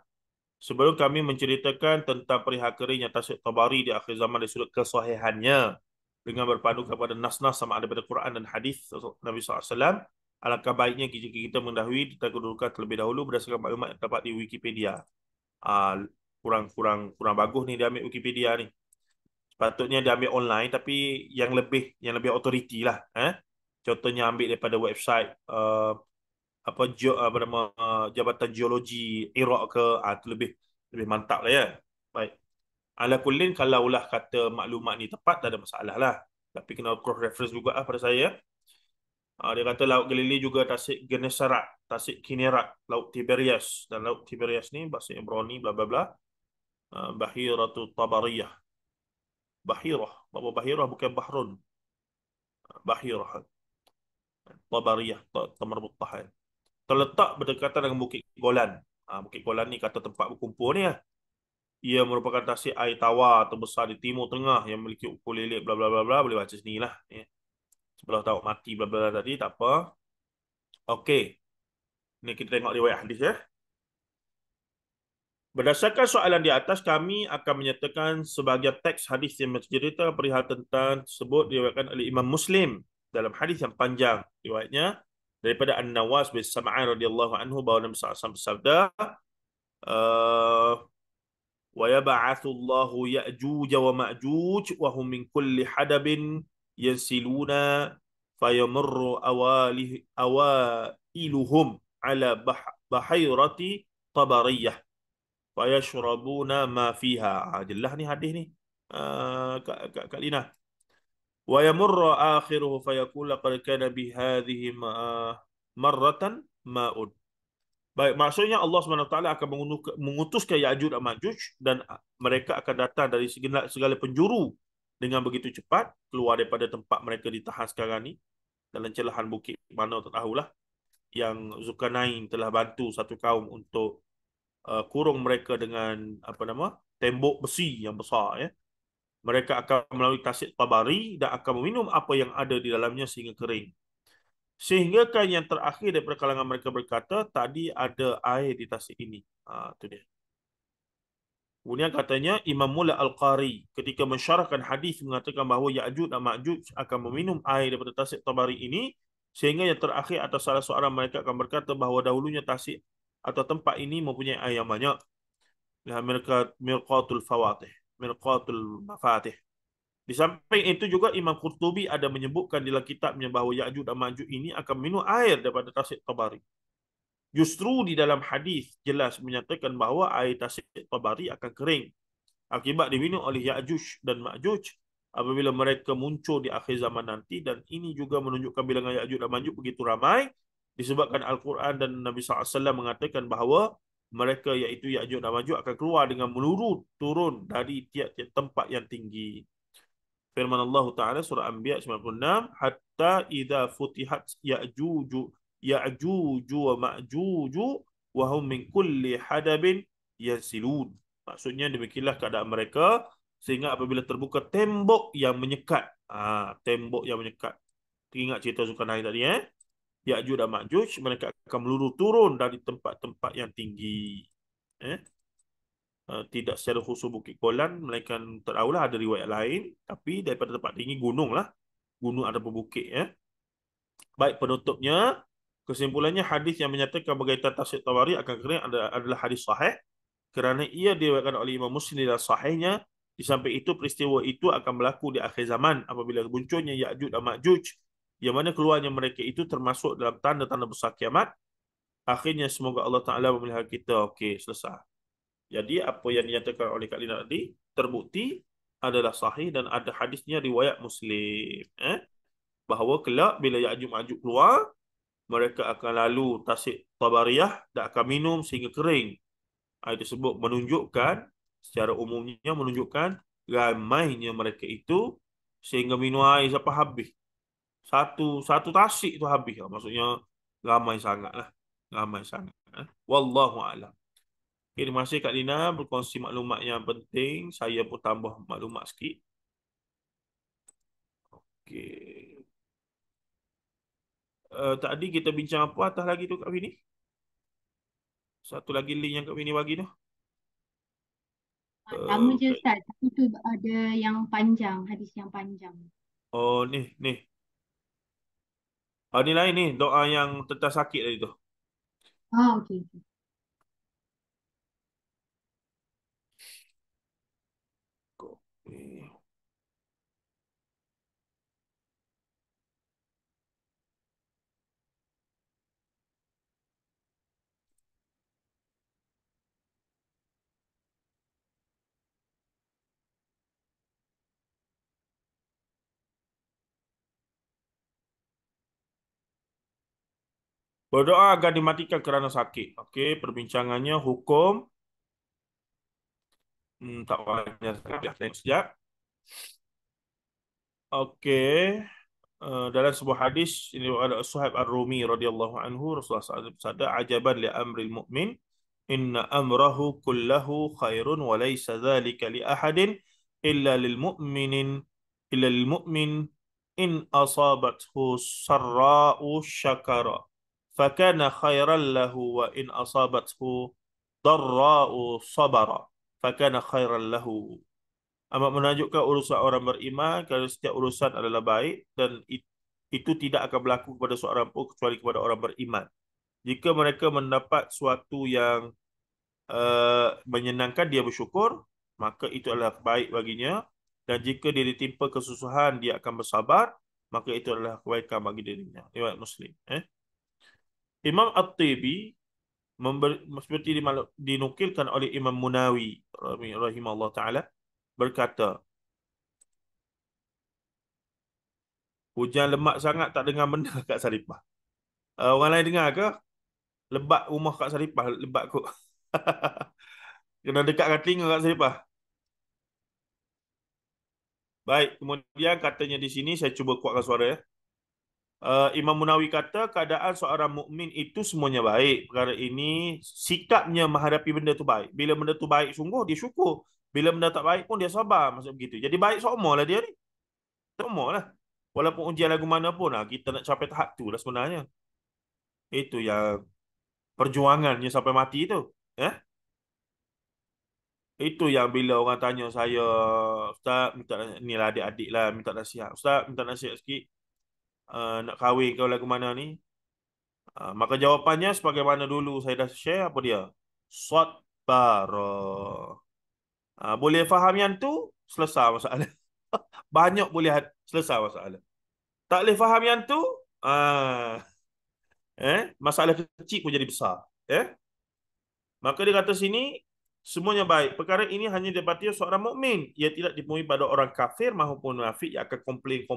Sebelum kami menceritakan tentang perihal keringnya tasik Tabari di akhir zaman dari sudut kesahihannya, dengan berpandu kepada nas-nas sama ada pada Quran dan hadis Nabi SAW, alangkah baiknya jika kita mendahului tentang kedudukan terlebih dahulu berdasarkan maklumat yang dapat di Wikipedia. Kurang bagus ni dia ambil Wikipedia ni. Sepatutnya dia ambil online, tapi yang lebih authority lah. Contohnya ambil daripada website apa nama Jabatan Geologi Iraq ke, itu Lebih mantap lah ya. Baik. Ala kullin kalaulah kata maklumat ni tepat tak ada masalah lah. Tapi kena cross reference juga pada saya. Dia kata Laut Galilei juga tasik Genesaret, tasik Kinerat, Laut Tiberias. Dan Laut Tiberias ni bahasa Ibrani bla bla bla. Bahiratu Tabariyah. Bahirah. Bapa Bahirah bukan Bahrun. Bahirah. Tabariyah. Tamarbut Tahan. Terletak berdekatan dengan Bukit Golan. Bukit Golan ni kata tempat berkumpul ni lah. Ia merupakan tasik air tawar terbesar di Timur Tengah yang memiliki ukur lilit bla bla bla bla. Boleh baca sendirilah. Ya. Sebelah tahu mati bla bla bla tadi tak apa. Okey. Ni kita tengok riwayat hadis ya. Berdasarkan soalan di atas, kami akan menyatakan sebahagian teks hadis yang bercerita perihal tentang tersebut diriwayatkan oleh Imam Muslim dalam hadis yang panjang. Riwayatnya daripada An-Nawas bin Sam'an radhiyallahu anhu bahawa Nabi SAW bersabda, wa yab'atsu Allahu Ya'juj wa Ma'juj wa hum min kulli hadabin yansiluna fayamurru awailuhum ala bahairati Tabariyah fayashrabuna ma fiha. Jelas ni hadis ni. Kak Lina. Wa yamurru akhiruhu fayaqul laqad kana bihadhihi marratan ma'ud. Baik, maksudnya Allah SWT akan mengutuskan Ya'juj dan Ma'juj dan mereka akan datang dari segala penjuru dengan begitu cepat keluar daripada tempat mereka ditahan sekarang ni dalam celahan bukit mana tak tahulah yang Zulkarnain telah bantu satu kaum untuk kurung mereka dengan tembok besi yang besar ya. Mereka akan melalui tasik Tabari dan akan meminum apa yang ada di dalamnya sehingga kering. Sehingga kan yang terakhir daripada kalangan mereka berkata, tadi ada air di tasik ini. Itu dia. Kemudian katanya Imam Mula Al-Qari ketika mensyarahkan hadis mengatakan bahawa Ya'juj dan Ma'juj akan meminum air daripada tasik Tabari ini, sehingga yang terakhir atas salah seorang mereka akan berkata bahawa dahulunya tasik atau tempat ini mempunyai air yang banyak. Mirqatul Fawatih, Mirqatul Mafatih. Di samping itu juga Imam Qurtubi ada menyebutkan dalam kitabnya bahawa Ya'juj dan Ma'juj ini akan minum air daripada tasik Tabari. Justru di dalam hadis jelas menyatakan bahawa air tasik Tabari akan kering akibat diminum oleh Ya'juj dan Ma'juj apabila mereka muncul di akhir zaman nanti, dan ini juga menunjukkan bilangan Ya'juj dan Ma'juj begitu ramai disebabkan Al-Quran dan Nabi SAW mengatakan bahawa mereka iaitu Ya'juj dan Ma'juj akan keluar dengan meluru turun dari tiap-tiap tempat yang tinggi. Firman Allah Ta'ala surah Anbiya 96, hatta idza futihat Ya'juj wa Ma'juj wa hum min kulli hadabin yansilun. Maksudnya demikianlah keadaan mereka sehingga apabila terbuka tembok yang menyekat. Tembok yang menyekat. Ingat cerita Zulkarnain tadi Ya'juj dan Ma'juj mereka akan meluru turun dari tempat-tempat yang tinggi. Tidak secara khusus Bukit Golan, melainkan tahulah ada riwayat lain, tapi daripada tempat tinggi gunung lah. Gunung ada berbukit Baik, penutupnya kesimpulannya hadis yang menyatakan berkaitan tasik Tabari akan kering adalah hadis sahih kerana ia diriwayatkan oleh Imam Muslim dalam sahihnya. Di samping itu peristiwa itu akan berlaku di akhir zaman apabila munculnya Ya'juj dan Ma'juj yang mana keluarnya mereka itu termasuk dalam tanda-tanda besar kiamat. Akhirnya semoga Allah Ta'ala memelihara kita. Okey, selesai. Jadi apa yang dinyatakan oleh Kak Lina tadi terbukti adalah sahih dan ada hadisnya riwayat Muslim bahawa kelak bila Ya'juj Ma'juj keluar mereka akan lalu tasik Tabariyah dan akan minum sehingga kering. Ayat tersebut menunjukkan secara umumnya menunjukkan ramainya mereka itu sehingga minum air sampai habis. Satu tasik itu habis. Maksudnya ramai sangatlah. Ramai sangat. Wallahu a'lam. Okay, terima kasih Kak Lina berkongsi maklumat yang penting. Saya pun tambah maklumat sikit. Okay. Tadi kita bincang apa atas lagi tu Kak Vini? Satu lagi link yang Kak Vini bagi tu. Sama je Ustaz, tapi tu ada yang panjang, hadis yang panjang. Oh, ni. Ni lain ni, doa yang tentang sakit tadi tu. Okey. Okay. Berdoa agar dimatikan kerana sakit. Okey, perbincangannya hukum. Tak banyak sangat. Tengok sekejap. Okey. Dalam sebuah hadis ini ada Suhaib Ar-Rumi radhiyallahu anhu, Rasulullah SAW bersabda, ajaban li amril mu'min, inna amrahu kullahu khairun wa laysa dhalika li ahadin illa lil mu'minin illa lil mu'min in asabathu sarra'u syakara fakana khairan lahu wa in asabathu darra'u sabara fakana khairan lahu. Amat menunjukkan urusan orang beriman kerana setiap urusan adalah baik dan itu tidak akan berlaku kepada seorang pun kecuali kepada orang beriman. Jika mereka mendapat suatu yang menyenangkan, dia bersyukur, maka itu adalah baik baginya. Dan jika dia ditimpa kesusahan, dia akan bersabar, maka itu adalah kebaikan bagi dirinya. Riwayat Muslim. Imam At-Tibi seperti dinukilkan oleh Imam Munawi rahimahullah ta'ala berkata, hujan lemak sangat tak dengar benda Kak Saripah. Orang lain dengar ke? Lebat rumah Kak Saripah, lebat kot. Kena dekatkan telinga Kak Saripah. Baik, kemudian katanya di sini, saya cuba kuatkan suara ya. Imam Munawi kata keadaan seorang mukmin itu semuanya baik. Perkara ini sikapnya menghadapi benda tu baik. Bila benda tu baik sungguh, dia syukur. Bila benda tak baik pun dia sabar. Maksud begitu. Jadi baik semua lah dia ni. Semua lah. Walaupun ujian lagu mana pun lah, kita nak capai tahap tu lah sebenarnya. Itu yang perjuangannya sampai mati tu. Itu yang bila orang tanya saya, Ustaz, minta ni lah adik-adik lah, minta nasihat. Ustaz, minta nasihat sikit. Nak kahwin ke lagu mana ni? Maka jawapannya sebagaimana dulu saya dah share, apa dia? Sabar. Boleh faham yang tu, selesai masalah. Banyak boleh selesai masalah. Tak boleh faham yang tu, masalah kecil pun jadi besar. Maka dia kata sini, semuanya baik. Perkara ini hanya didapati seorang mukmin. Ia tidak ditemui pada orang kafir maupun munafik yang akan komplain,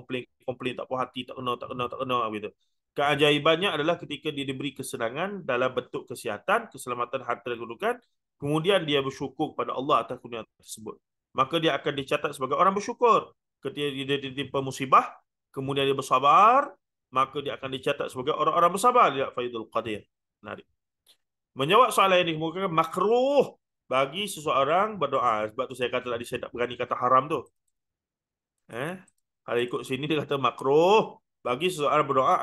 tak puas hati, tak kena gitu. Keajaibannya adalah ketika dia diberi kesenangan dalam bentuk kesihatan, keselamatan harta dan kedudukan, kemudian dia bersyukur kepada Allah atas kurnia tersebut. Maka dia akan dicatat sebagai orang bersyukur. Ketika dia ditimpa musibah, kemudian dia bersabar, maka dia akan dicatat sebagai orang-orang bersabar. Dia Faidul Qadir. Menarik. Menjawab soalan yang dikemukakan, makruh bagi seseorang berdoa. Sebab tu saya kata tadi, saya tak berani kata haram tu. Kalau ikut sini dia kata makruh bagi seseorang berdoa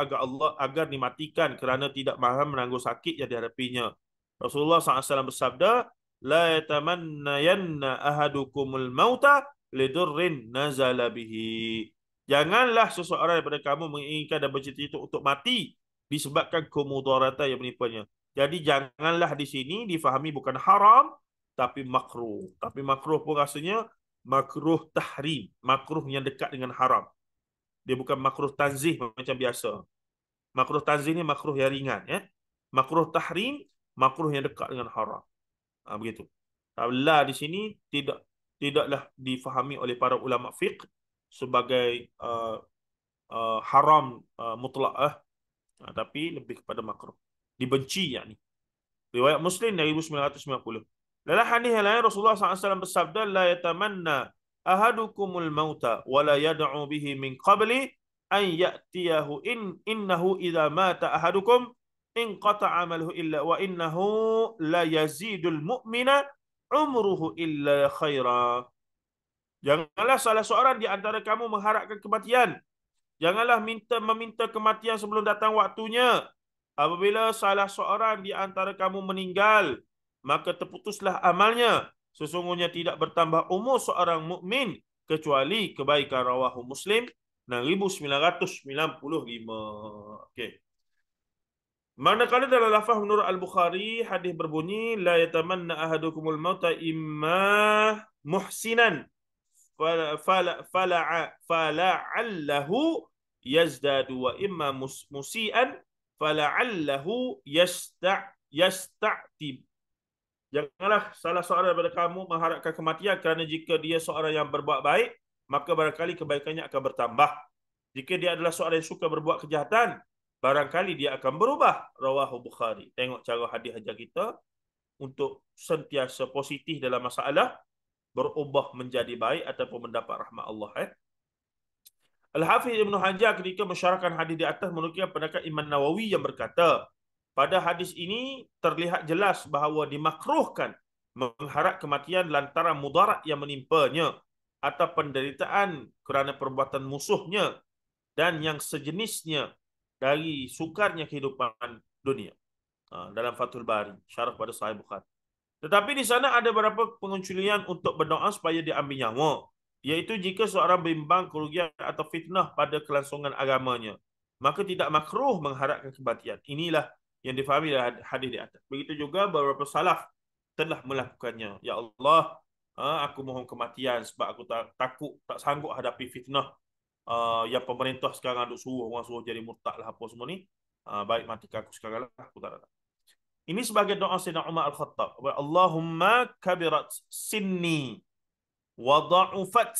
agar dimatikan kerana tidak mahu menanggung sakit yang dihadapinya. Rasulullah SAW bersabda, la yatamannayanna ahadukumul mauta lidurrin nazala bihi. Janganlah seseorang daripada kamu menginginkan dan bercita-cita untuk mati disebabkan kemudaratan yang menimpannya. Jadi janganlah di sini difahami bukan haram tapi makruh. Tapi makruh pun rasanya makruh tahrim, makruh yang dekat dengan haram. Dia bukan makruh tanzih macam biasa. Makruh tanzih ni makruh yang ringan, Makruh tahrim, makruh yang dekat dengan haram. Begitu. La di sini tidaklah difahami oleh para ulama fiqh sebagai haram mutlak, tapi lebih kepada makruh. Dibenci yakni. Riwayat Muslim dari 1990. Dalam hadis yang lain Rasulullah SAW bersabda, la yatamanna ahadukumul mauta wa la yad'u bihi min qabli an ya'tiyahu innahu idza mata ahadukum in qata'a amaluhu illa wa innahu la yazidul mu'mina umruhu illa khaira. Janganlah salah seorang di antara kamu mengharapkan kematian. Janganlah meminta kematian sebelum datang waktunya. Apabila salah seorang di antara kamu meninggal, maka terputuslah amalnya. Sesungguhnya tidak bertambah umur seorang mukmin kecuali kebaikan. Rawahu Muslim 6995. Okey. Manakala dalam lafaz menurut Al-Bukhari, hadis berbunyi, la yatamanna ahadukumul mauta imma muhsinan fala'allahu yazdadu wa imma musian fala'allahu yasta'tib. Janganlah salah seorang daripada kamu mengharapkan kematian kerana jika dia seorang yang berbuat baik, maka barangkali kebaikannya akan bertambah. Jika dia adalah seorang yang suka berbuat kejahatan, barangkali dia akan berubah. Rawahu Bukhari. Tengok cara hadis ajar kita untuk sentiasa positif dalam masalah, berubah menjadi baik ataupun mendapat rahmat Allah. Al-Hafiz Ibn Hajar ketika mensyarahkan hadis di atas menukilkan pendapat Imam Nawawi yang berkata, pada hadis ini terlihat jelas bahawa dimakruhkan mengharap kematian lantaran mudarat yang menimpanya atau penderitaan kerana perbuatan musuhnya dan yang sejenisnya dari sukarnya kehidupan dunia. Dalam Fathul Bari, syarah pada Sahih Bukhari. Tetapi di sana ada beberapa pengecualian untuk berdoa supaya diambil nyawa, iaitu jika seorang bimbang kerugian atau fitnah pada kelangsungan agamanya, maka tidak makruh mengharapkan kematian. Inilah yang difahami dari hadis di atas. Begitu juga beberapa salaf telah melakukannya. Ya Allah, aku mohon kematian sebab aku takut, tak sanggup hadapi fitnah yang pemerintah sekarang ada suruh orang suruh jadi murtad lah apa semua ni. Baik matikan aku sekarang lah, aku tak ada. Ini sebagai doa Sayyidina Umar Al-Khattab. Allahumma kabirat sinni wa da'ufat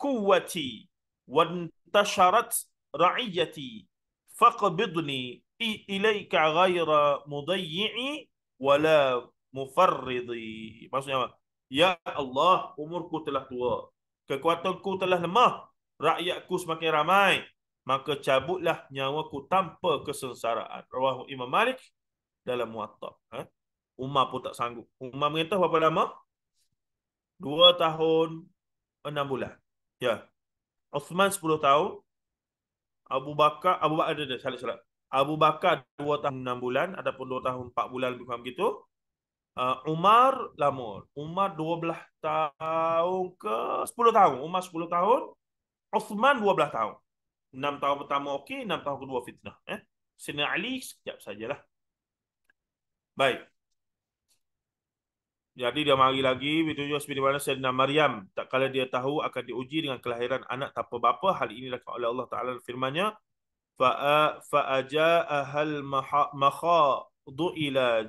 quwwati wa intasharat ra'iyati faqbidni ilaika ghaira mudayyi'i wala mufarridi. Maksudnya apa? Ya Allah, umurku telah tua, kekuatanku telah lemah, rakyatku semakin ramai, maka cabutlah nyawaku tanpa kesengsaraan. Rawahu Imam Malik dalam Muwatta. Umar pun tak sanggup. Umar merintah berapa lama? 2 tahun 6 bulan. Ya. Uthman 10 tahun. Abu Bakar ada salah. Abu Bakar 2 tahun 6 bulan, adapun 2 tahun 4 bulan lebih kurang begitu. Umar lama. Umar 12 tahun ke 10 tahun. Umar 10 tahun. Uthman 12 tahun. 6 tahun pertama okey, 6 tahun kedua fitnah. Sayyidina Ali sekejap sajalah. Baik. Jadi dia mari lagi, begitu juga seperti mana Sayyidina Maryam, tak kala dia tahu akan diuji dengan kelahiran anak tanpa bapa. Hal ini dilakukan oleh Allah Ta'ala firman-Nya, fa'aja'ahal makhadu ila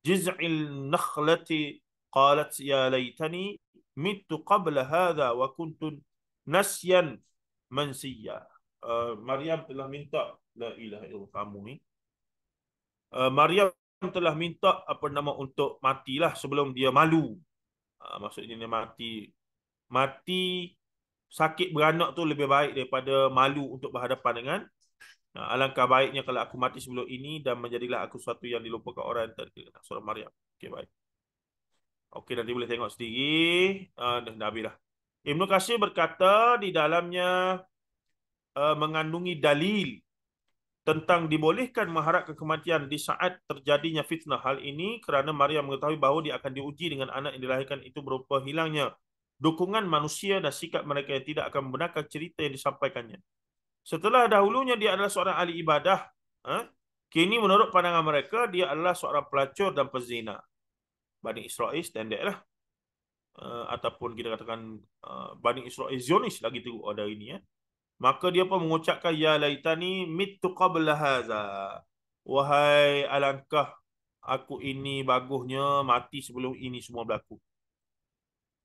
jiz'il nakhlati qalat ya laytani mittu qabla hadha wa kuntu nasyan mansiya. Maryam telah minta, la ilaha illallah, kamu ni. Maryam telah minta untuk matilah sebelum dia malu. Maksudnya dia mati sakit beranak tu lebih baik daripada malu untuk berhadapan dengan. Alangkah baiknya kalau aku mati sebelum ini dan menjadilah aku sesuatu yang dilupakan orang terkena. Surah Maryam. Okey, baik. Okey, nanti boleh tengok sendiri. Dah habislah. Ibnu Katsir berkata di dalamnya mengandungi dalil tentang dibolehkan mengharapkan kematian di saat terjadinya fitnah. Hal ini kerana Maryam mengetahui bahawa dia akan diuji dengan anak yang dilahirkan itu berupa hilangnya dukungan manusia dan sikap mereka yang tidak akan membenarkan cerita yang disampaikannya. Setelah dahulunya dia adalah seorang ahli ibadah, kini menurut pandangan mereka dia adalah seorang pelacur dan pezina. Bani Israel standard lah. Ataupun kita katakan Bani Israel Zionis lagi teruk dari ini. Maka dia pun mengucapkan ya laitani mittu qabla hadza. Wahai alangkah aku ini bagusnya mati sebelum ini semua berlaku.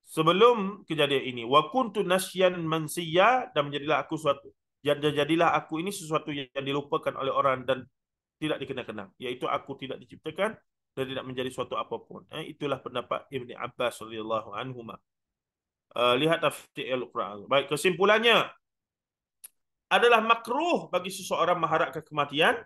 Sebelum kejadian ini, wa kuntu nasyan mansiya, dan jadilah aku ini sesuatu yang dilupakan oleh orang dan tidak dikenang-kenang, iaitu aku tidak diciptakan dan tidak menjadi suatu apapun. Itulah pendapat Ibn Abbas radhiyallahu anhuma. Lihat tafsir Al-Quran. Baik, kesimpulannya adalah makruh bagi seseorang mengharapkan kematian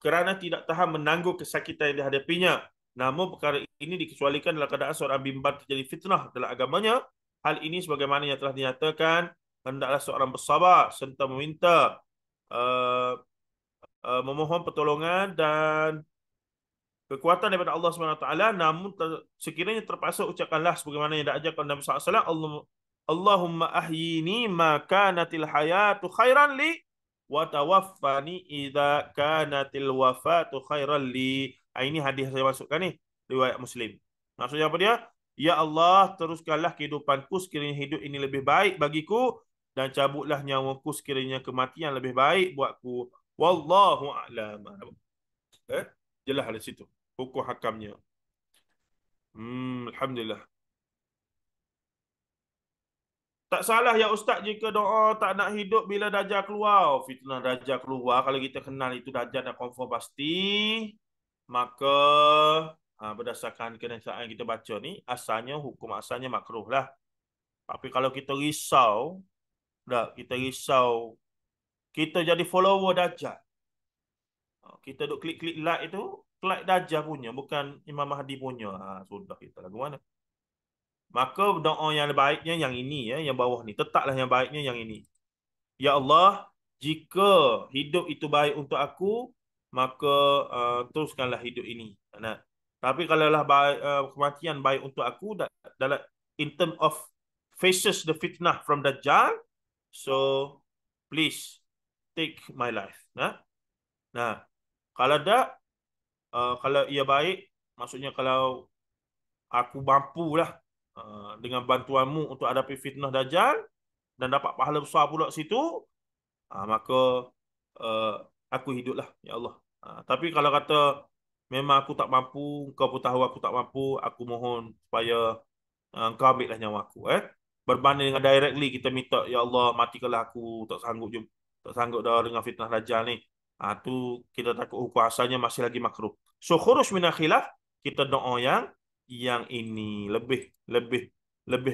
kerana tidak tahan menanggung kesakitan yang dihadapinya. Namun perkara ini dikecualikan dalam keadaan seorang bimbang terjadi fitnah dalam agamanya. Hal ini sebagaimana yang telah dinyatakan, hendaklah seorang bersabar serta meminta memohon pertolongan dan kekuatan daripada Allah SWT. Namun sekiranya terpaksa ucapkanlah sebagaimana yang diajarkan Nabi SAW, Allahumma ahyini ma kanatil hayatu khairan li wa tawaffani idza kanatil wafatu khairan li. Ini hadis saya masukkan ni, riwayat Muslim. Maksudnya apa dia? Ya Allah, teruskanlah kehidupanku sekiranya hidup ini lebih baik bagiku, dan cabutlah nyawaku sekiranya kematian lebih baik buatku. Wallahu a'lam. Jelas di situ hukum hakamnya. Alhamdulillah. Tak salah ya Ustaz jika doa tak nak hidup bila Dajjal keluar. Fitnah Dajjal keluar, kalau kita kenal itu Dajjal dah confirm pasti, maka berdasarkan kenyataan kita baca ni, asalnya hukum asalnya makruh lah. Tapi kalau kita risau, kita jadi follower Dajjal. Kita duk klik-klik like itu, like Dajjal punya, bukan Imam Mahdi punya. Sudah kita lagu mana? Maka doa yang baiknya yang ini ya, yang bawah ni. Tetaplah yang baiknya yang ini. Ya Allah, jika hidup itu baik untuk aku, maka teruskanlah hidup ini. Nah, tapi kalaulah kematian baik untuk aku, dalam in term of faces the fitnah from Dajjal, so please take my life. Nah, kalau tak, kalau ia baik, maksudnya kalau aku mampulah dengan bantuanmu untuk hadapi fitnah Dajjal dan dapat pahala besar pula situ, maka aku hiduplah, ya Allah. Tapi kalau kata memang aku tak mampu, kau pun tahu aku tak mampu, aku mohon supaya engkau ambillah nyawa aku. Berbanding dengan directly kita minta, ya Allah matikanlah aku, tak sanggup dah dengan fitnah Dajjal ni. Tu kita takut hukum asalnya masih lagi makruh. So khuruj minal khilaf, kita doa yang ini lebih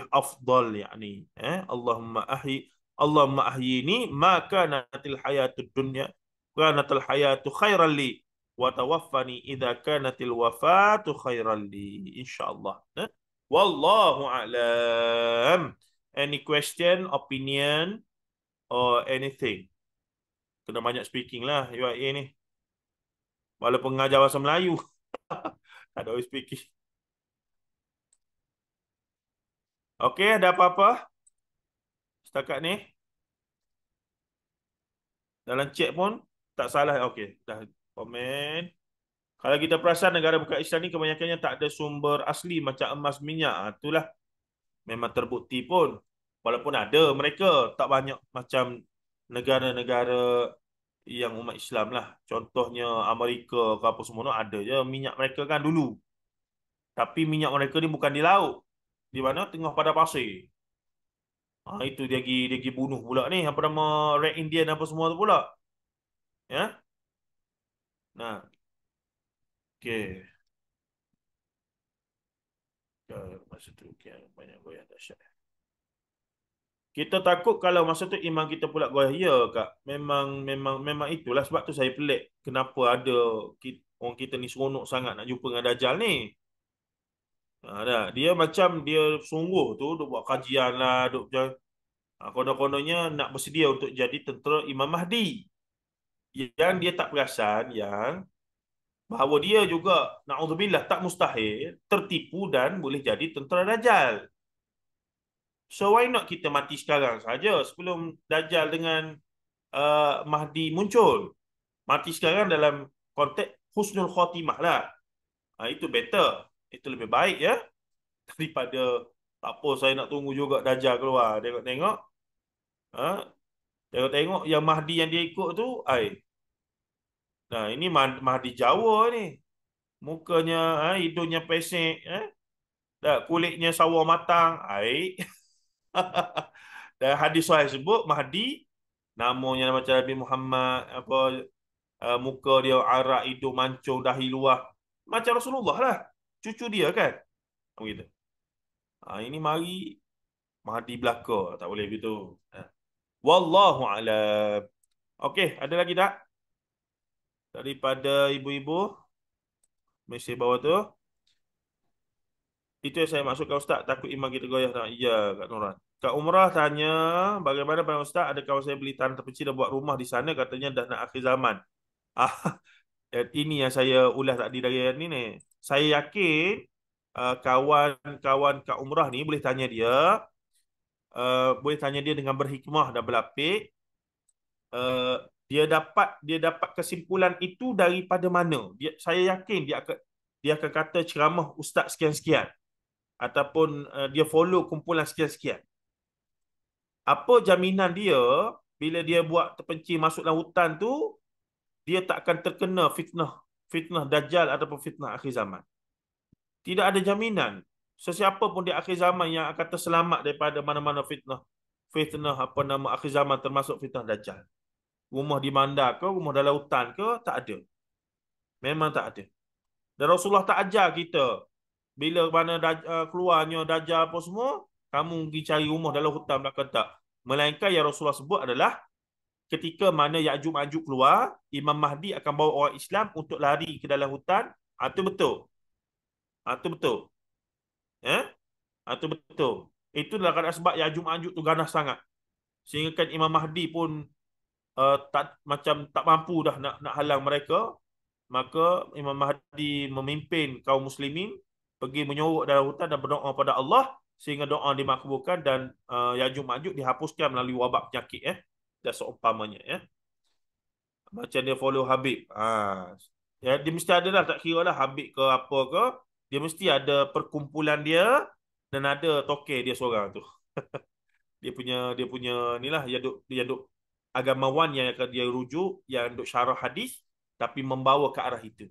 afdal yakni. Allahumma ahyini ma kanatil hayatud dunya kanatil hayatu khairan li wa tawaffani idza kanatil wafatu khairan li, insyaallah. Wallahu a'lam. Any question, opinion or anything? Kena banyak speaking lah UAE ni. Walaupun mengajar bahasa Melayu. Tak ada speaking. Okey, ada apa-apa setakat ni? Dalam chat pun tak salah. Okey, dah komen. Kalau kita perasan negara bukan Islam ni kebanyakannya tak ada sumber asli macam emas, minyak. Itulah memang terbukti pun. Walaupun ada, mereka tak banyak macam negara-negara yang umat Islam lah. Contohnya Amerika ke apa semua ada je minyak mereka kan dulu. Tapi minyak mereka ni bukan di laut. Di mana? Tengah pada pasir. Itu dia pergi bunuh pula ni. Apa nama Red Indian apa semua tu pula. Ya. Nah. Okey. Masa tu banyak goyah dahsyat. Kita takut kalau masa tu iman kita pula goyah. Ya kak. Memang itulah sebab tu saya pelik. Kenapa ada orang kita ni seronok sangat nak jumpa dengan Dajjal ni. Dia macam dia sungguh tu duk buat kajian lah, duk konon-kononnya nak bersedia untuk jadi tentera Imam Mahdi. Yang dia tak perasan yang bahawa dia juga na'udzubillah tak mustahil tertipu dan boleh jadi tentera Dajjal. So why not kita mati sekarang saja sebelum Dajjal dengan Mahdi muncul. Mati sekarang dalam konteks husnul khatimah lah. Itu better. Itu lebih baik ya. Daripada tak apa saya nak tunggu juga Dajjal keluar. Tengok-tengok. Tengok-tengok yang Mahdi yang dia ikut tu. Nah ini Mahdi Jawa ni. Mukanya, hidungnya pesek. Kulitnya sawo matang. Dan hadis sahih sebut Mahdi namanya macam Nabi Muhammad, muka dia arak, hidung mancung, dahi luar. Macam Rasulullah lah. Cucu dia kan. Begitu. Ini mari Mahdi belaka. Tak boleh begitu. Wallahu a'lam. Okey, ada lagi tak? Daripada ibu-ibu mesej bawah tu. Itu yang saya maksudkan Ustaz, takut iman kita goyah tak? Ya, Kak Noran. Kak Umrah tanya, bagaimana Pak Ustaz, ada kawan saya beli tanah terpencil dan buat rumah di sana, katanya dah nak akhir zaman. Ini yang saya ulas tadi dari ni. Saya yakin kawan-kawan Kak Umrah ni boleh tanya dia dengan berhikmah dan berlapik. Dia dapat kesimpulan itu daripada mana? Saya yakin dia akan kata ceramah ustaz sekian-sekian ataupun dia follow kumpulan sekian-sekian. Apa jaminan dia bila dia buat terpencil masuk dalam hutan tu dia tak akan terkena fitnah Dajjal ataupun fitnah akhir zaman? Tidak ada jaminan. Sesiapa pun di akhir zaman yang akan terselamat daripada mana-mana fitnah fitnah apa nama akhir zaman termasuk fitnah Dajjal. Rumah di bandar ke, rumah dalam hutan ke, tak ada. Memang tak ada. Dan Rasulullah tak ajar kita bila mana keluarnya Dajjal apa semua, kamu pergi cari rumah dalam hutan belakang tak. Melainkan yang Rasulullah sebut adalah ketika mana Ya'juj Ma'juj keluar, Imam Mahdi akan bawa orang Islam untuk lari ke dalam hutan. Itu betul. Itu betul. Itu betul. Itu adalah keadaan sebab Ya'juj Ma'juj tu ganas sangat. Sehingga kan Imam Mahdi pun tak mampu dah nak halang mereka. Maka Imam Mahdi memimpin kaum muslimin pergi menyorok dalam hutan dan berdoa pada Allah sehingga doa dimakbulkan dan Ya'juj Ma'juj dihapuskan melalui wabak penyakit dan seumpamanya macam dia follow Habib. Ya, dia mesti ada lah, tak kira lah Habib ke apa ke, dia mesti ada perkumpulan dia dan ada tokeh dia seorang tu. dia punya inilah dia duk agamawan yang akan dia rujuk, yang duk syarah hadis tapi membawa ke arah itu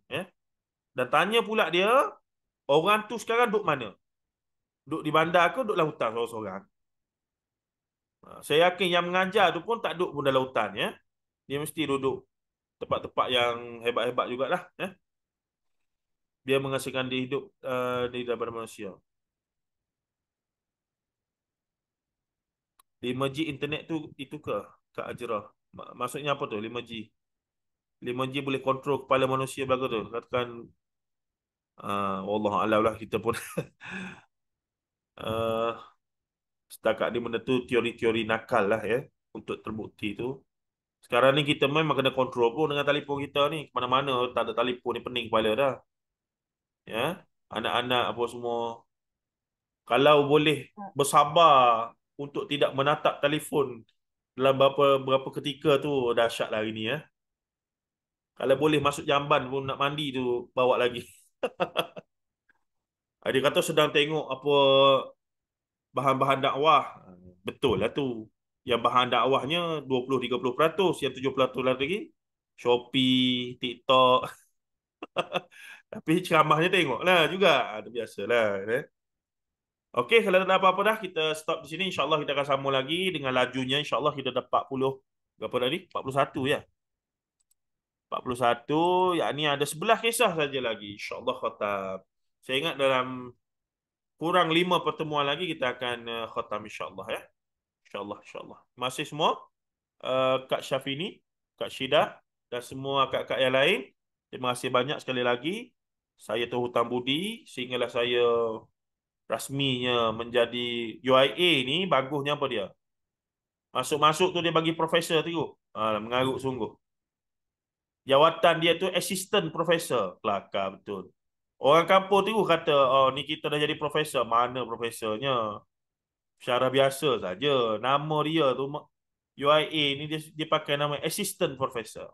Dan tanya pula dia, orang tu sekarang duk mana? Duk di bandar ke duk dalam hutan seorang-seorang? Saya yakin yang mengajar tu pun tak duk pun dalam hutan Dia mesti duduk tempat-tempat yang hebat-hebat jugalah Dia menghasilkan dia hidup di daripada manusia. 5G internet tu itu ke Kak Ajrah? Maksudnya apa tu 5G? 5G boleh kontrol kepala manusia bagus tu. Katakan wallahu alam lah kita pun setakat ni benda tu teori-teori nakal lah untuk terbukti tu. Sekarang ni kita memang kena kontrol pun dengan telefon kita ni. Mana-mana tak ada telefon ni pening kepala dah. Anak-anak apa semua. Kalau boleh bersabar untuk tidak menatap telefon dalam berapa ketika tu dahsyat lah hari ni Kalau boleh masuk jamban pun nak mandi tu bawa lagi. Dia kata sedang tengok apa bahan-bahan dakwah. Betul lah tu. Yang bahan dakwahnya 20-30%, yang 70% lagi Shopee, TikTok. Tapi ceramahnya tengoklah juga. Itu biasalah. Okey, kalau tak ada apa-apa dah, kita stop di sini. InsyaAllah kita akan sambung lagi dengan lajunya. InsyaAllah kita dah 40. Berapa tadi? 41 ya? 41, yakni ada 11 kisah saja lagi. InsyaAllah khatam. Saya ingat dalam kurang 5 pertemuan lagi kita akan khatam insyaAllah InsyaAllah, insyaAllah. Terima kasih semua. Kak Syafini, Kak Syidah dan semua kak-kak yang lain. Terima kasih banyak sekali lagi. Saya terhutang budi sehinggalah saya rasminya menjadi UIA ni. Bagusnya apa dia? Masuk-masuk tu dia bagi profesor tu. Mengarut sungguh. Jawatan dia tu assistant profesor. Kelakar betul. Orang kampung tu kata, oh ni kita dah jadi profesor. Mana profesornya? Syarah biasa saja. Nama dia tu UIA ni dia pakai nama assistant professor.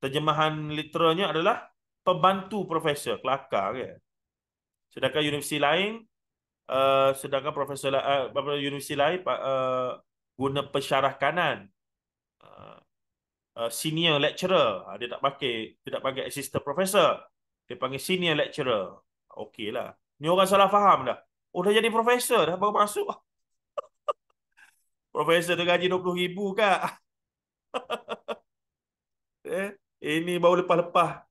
Terjemahan literalnya adalah pembantu profesor. Kelakar ke? Sedangkan universiti lain universiti lain guna pensyarah kanan. Senior lecturer. Dia tak pakai assistant professor. Dia panggil senior lecturer. Okey lah. Ni orang salah faham dah. Oh dah jadi profesor dah baru masuk. Profesor tu gaji 20,000 kak. Ini baru lepas-lepas.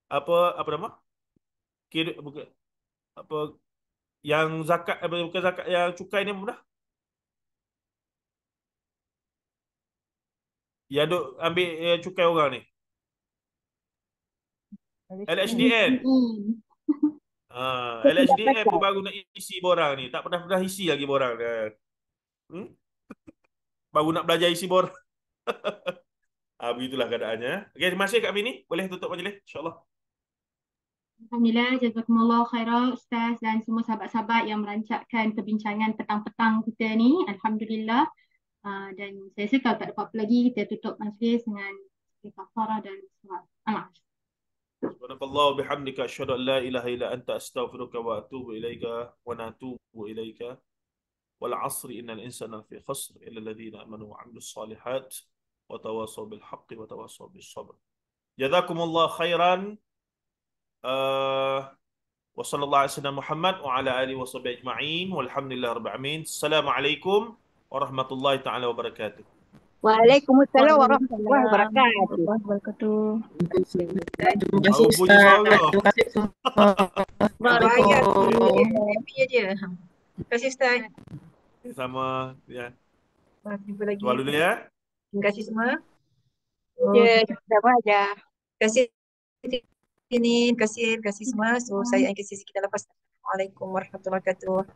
Apa nama? Kira bukan apa yang zakat bukan zakat yang cukai ni mudah. Yang duk ambil cukai orang ni. LHDN. LHDN pun baru nak isi borang ni. Tak pernah isi lagi borang dia. Baru nak belajar isi borang. Begitulah keadaannya. Okey, terima kasih Kak Bini. Boleh tutup majlis insya-Allah. Alhamdulillah, jazakumullah khairah Ustaz dan semua sahabat-sahabat yang merancangkan perbincangan petang-petang kita ni. Alhamdulillah. Dan saya rasa kalau tak ada apa-apa lagi, kita tutup majlis dengan kafarah dan salat. Subhanallah bihamdika asyhadu an la ilaha illa anta astaghfiruka wa atubu ilaika wa natubu ilaika. Wal 'asri innal insana fi khusr illa alladhina amanu wa 'amilus salihat wa tawassaw bil haqqi wa tawassaw bis sabr. Jazakumullah khairan. Wa sallallahu alaihi wasallam Muhammad wa ala alihi wa sahbihi ajma'in. Walhamdulillah rabbil alamin. Assalamualaikum warahmatullahi taala wabarakatuh. Waalaikumsalam warahmatullahi Waalaikumsalam wabarakatuh. warahmatullahi wabarakatuh. Terima kasih Aku puji Ustaz. seorang. Terima kasih semua. Mak rakyat Assalamualaikum. happy aja. Terima kasih Ustaz. Sama ya. Jumpa lagi. Tuan dulu ya. Terima kasih semua. Ya, sama aja. Terima kasih Tinin, terima kasih semua. So, saya akan kasih sekitar lepas. Assalamualaikum warahmatullahi wabarakatuh.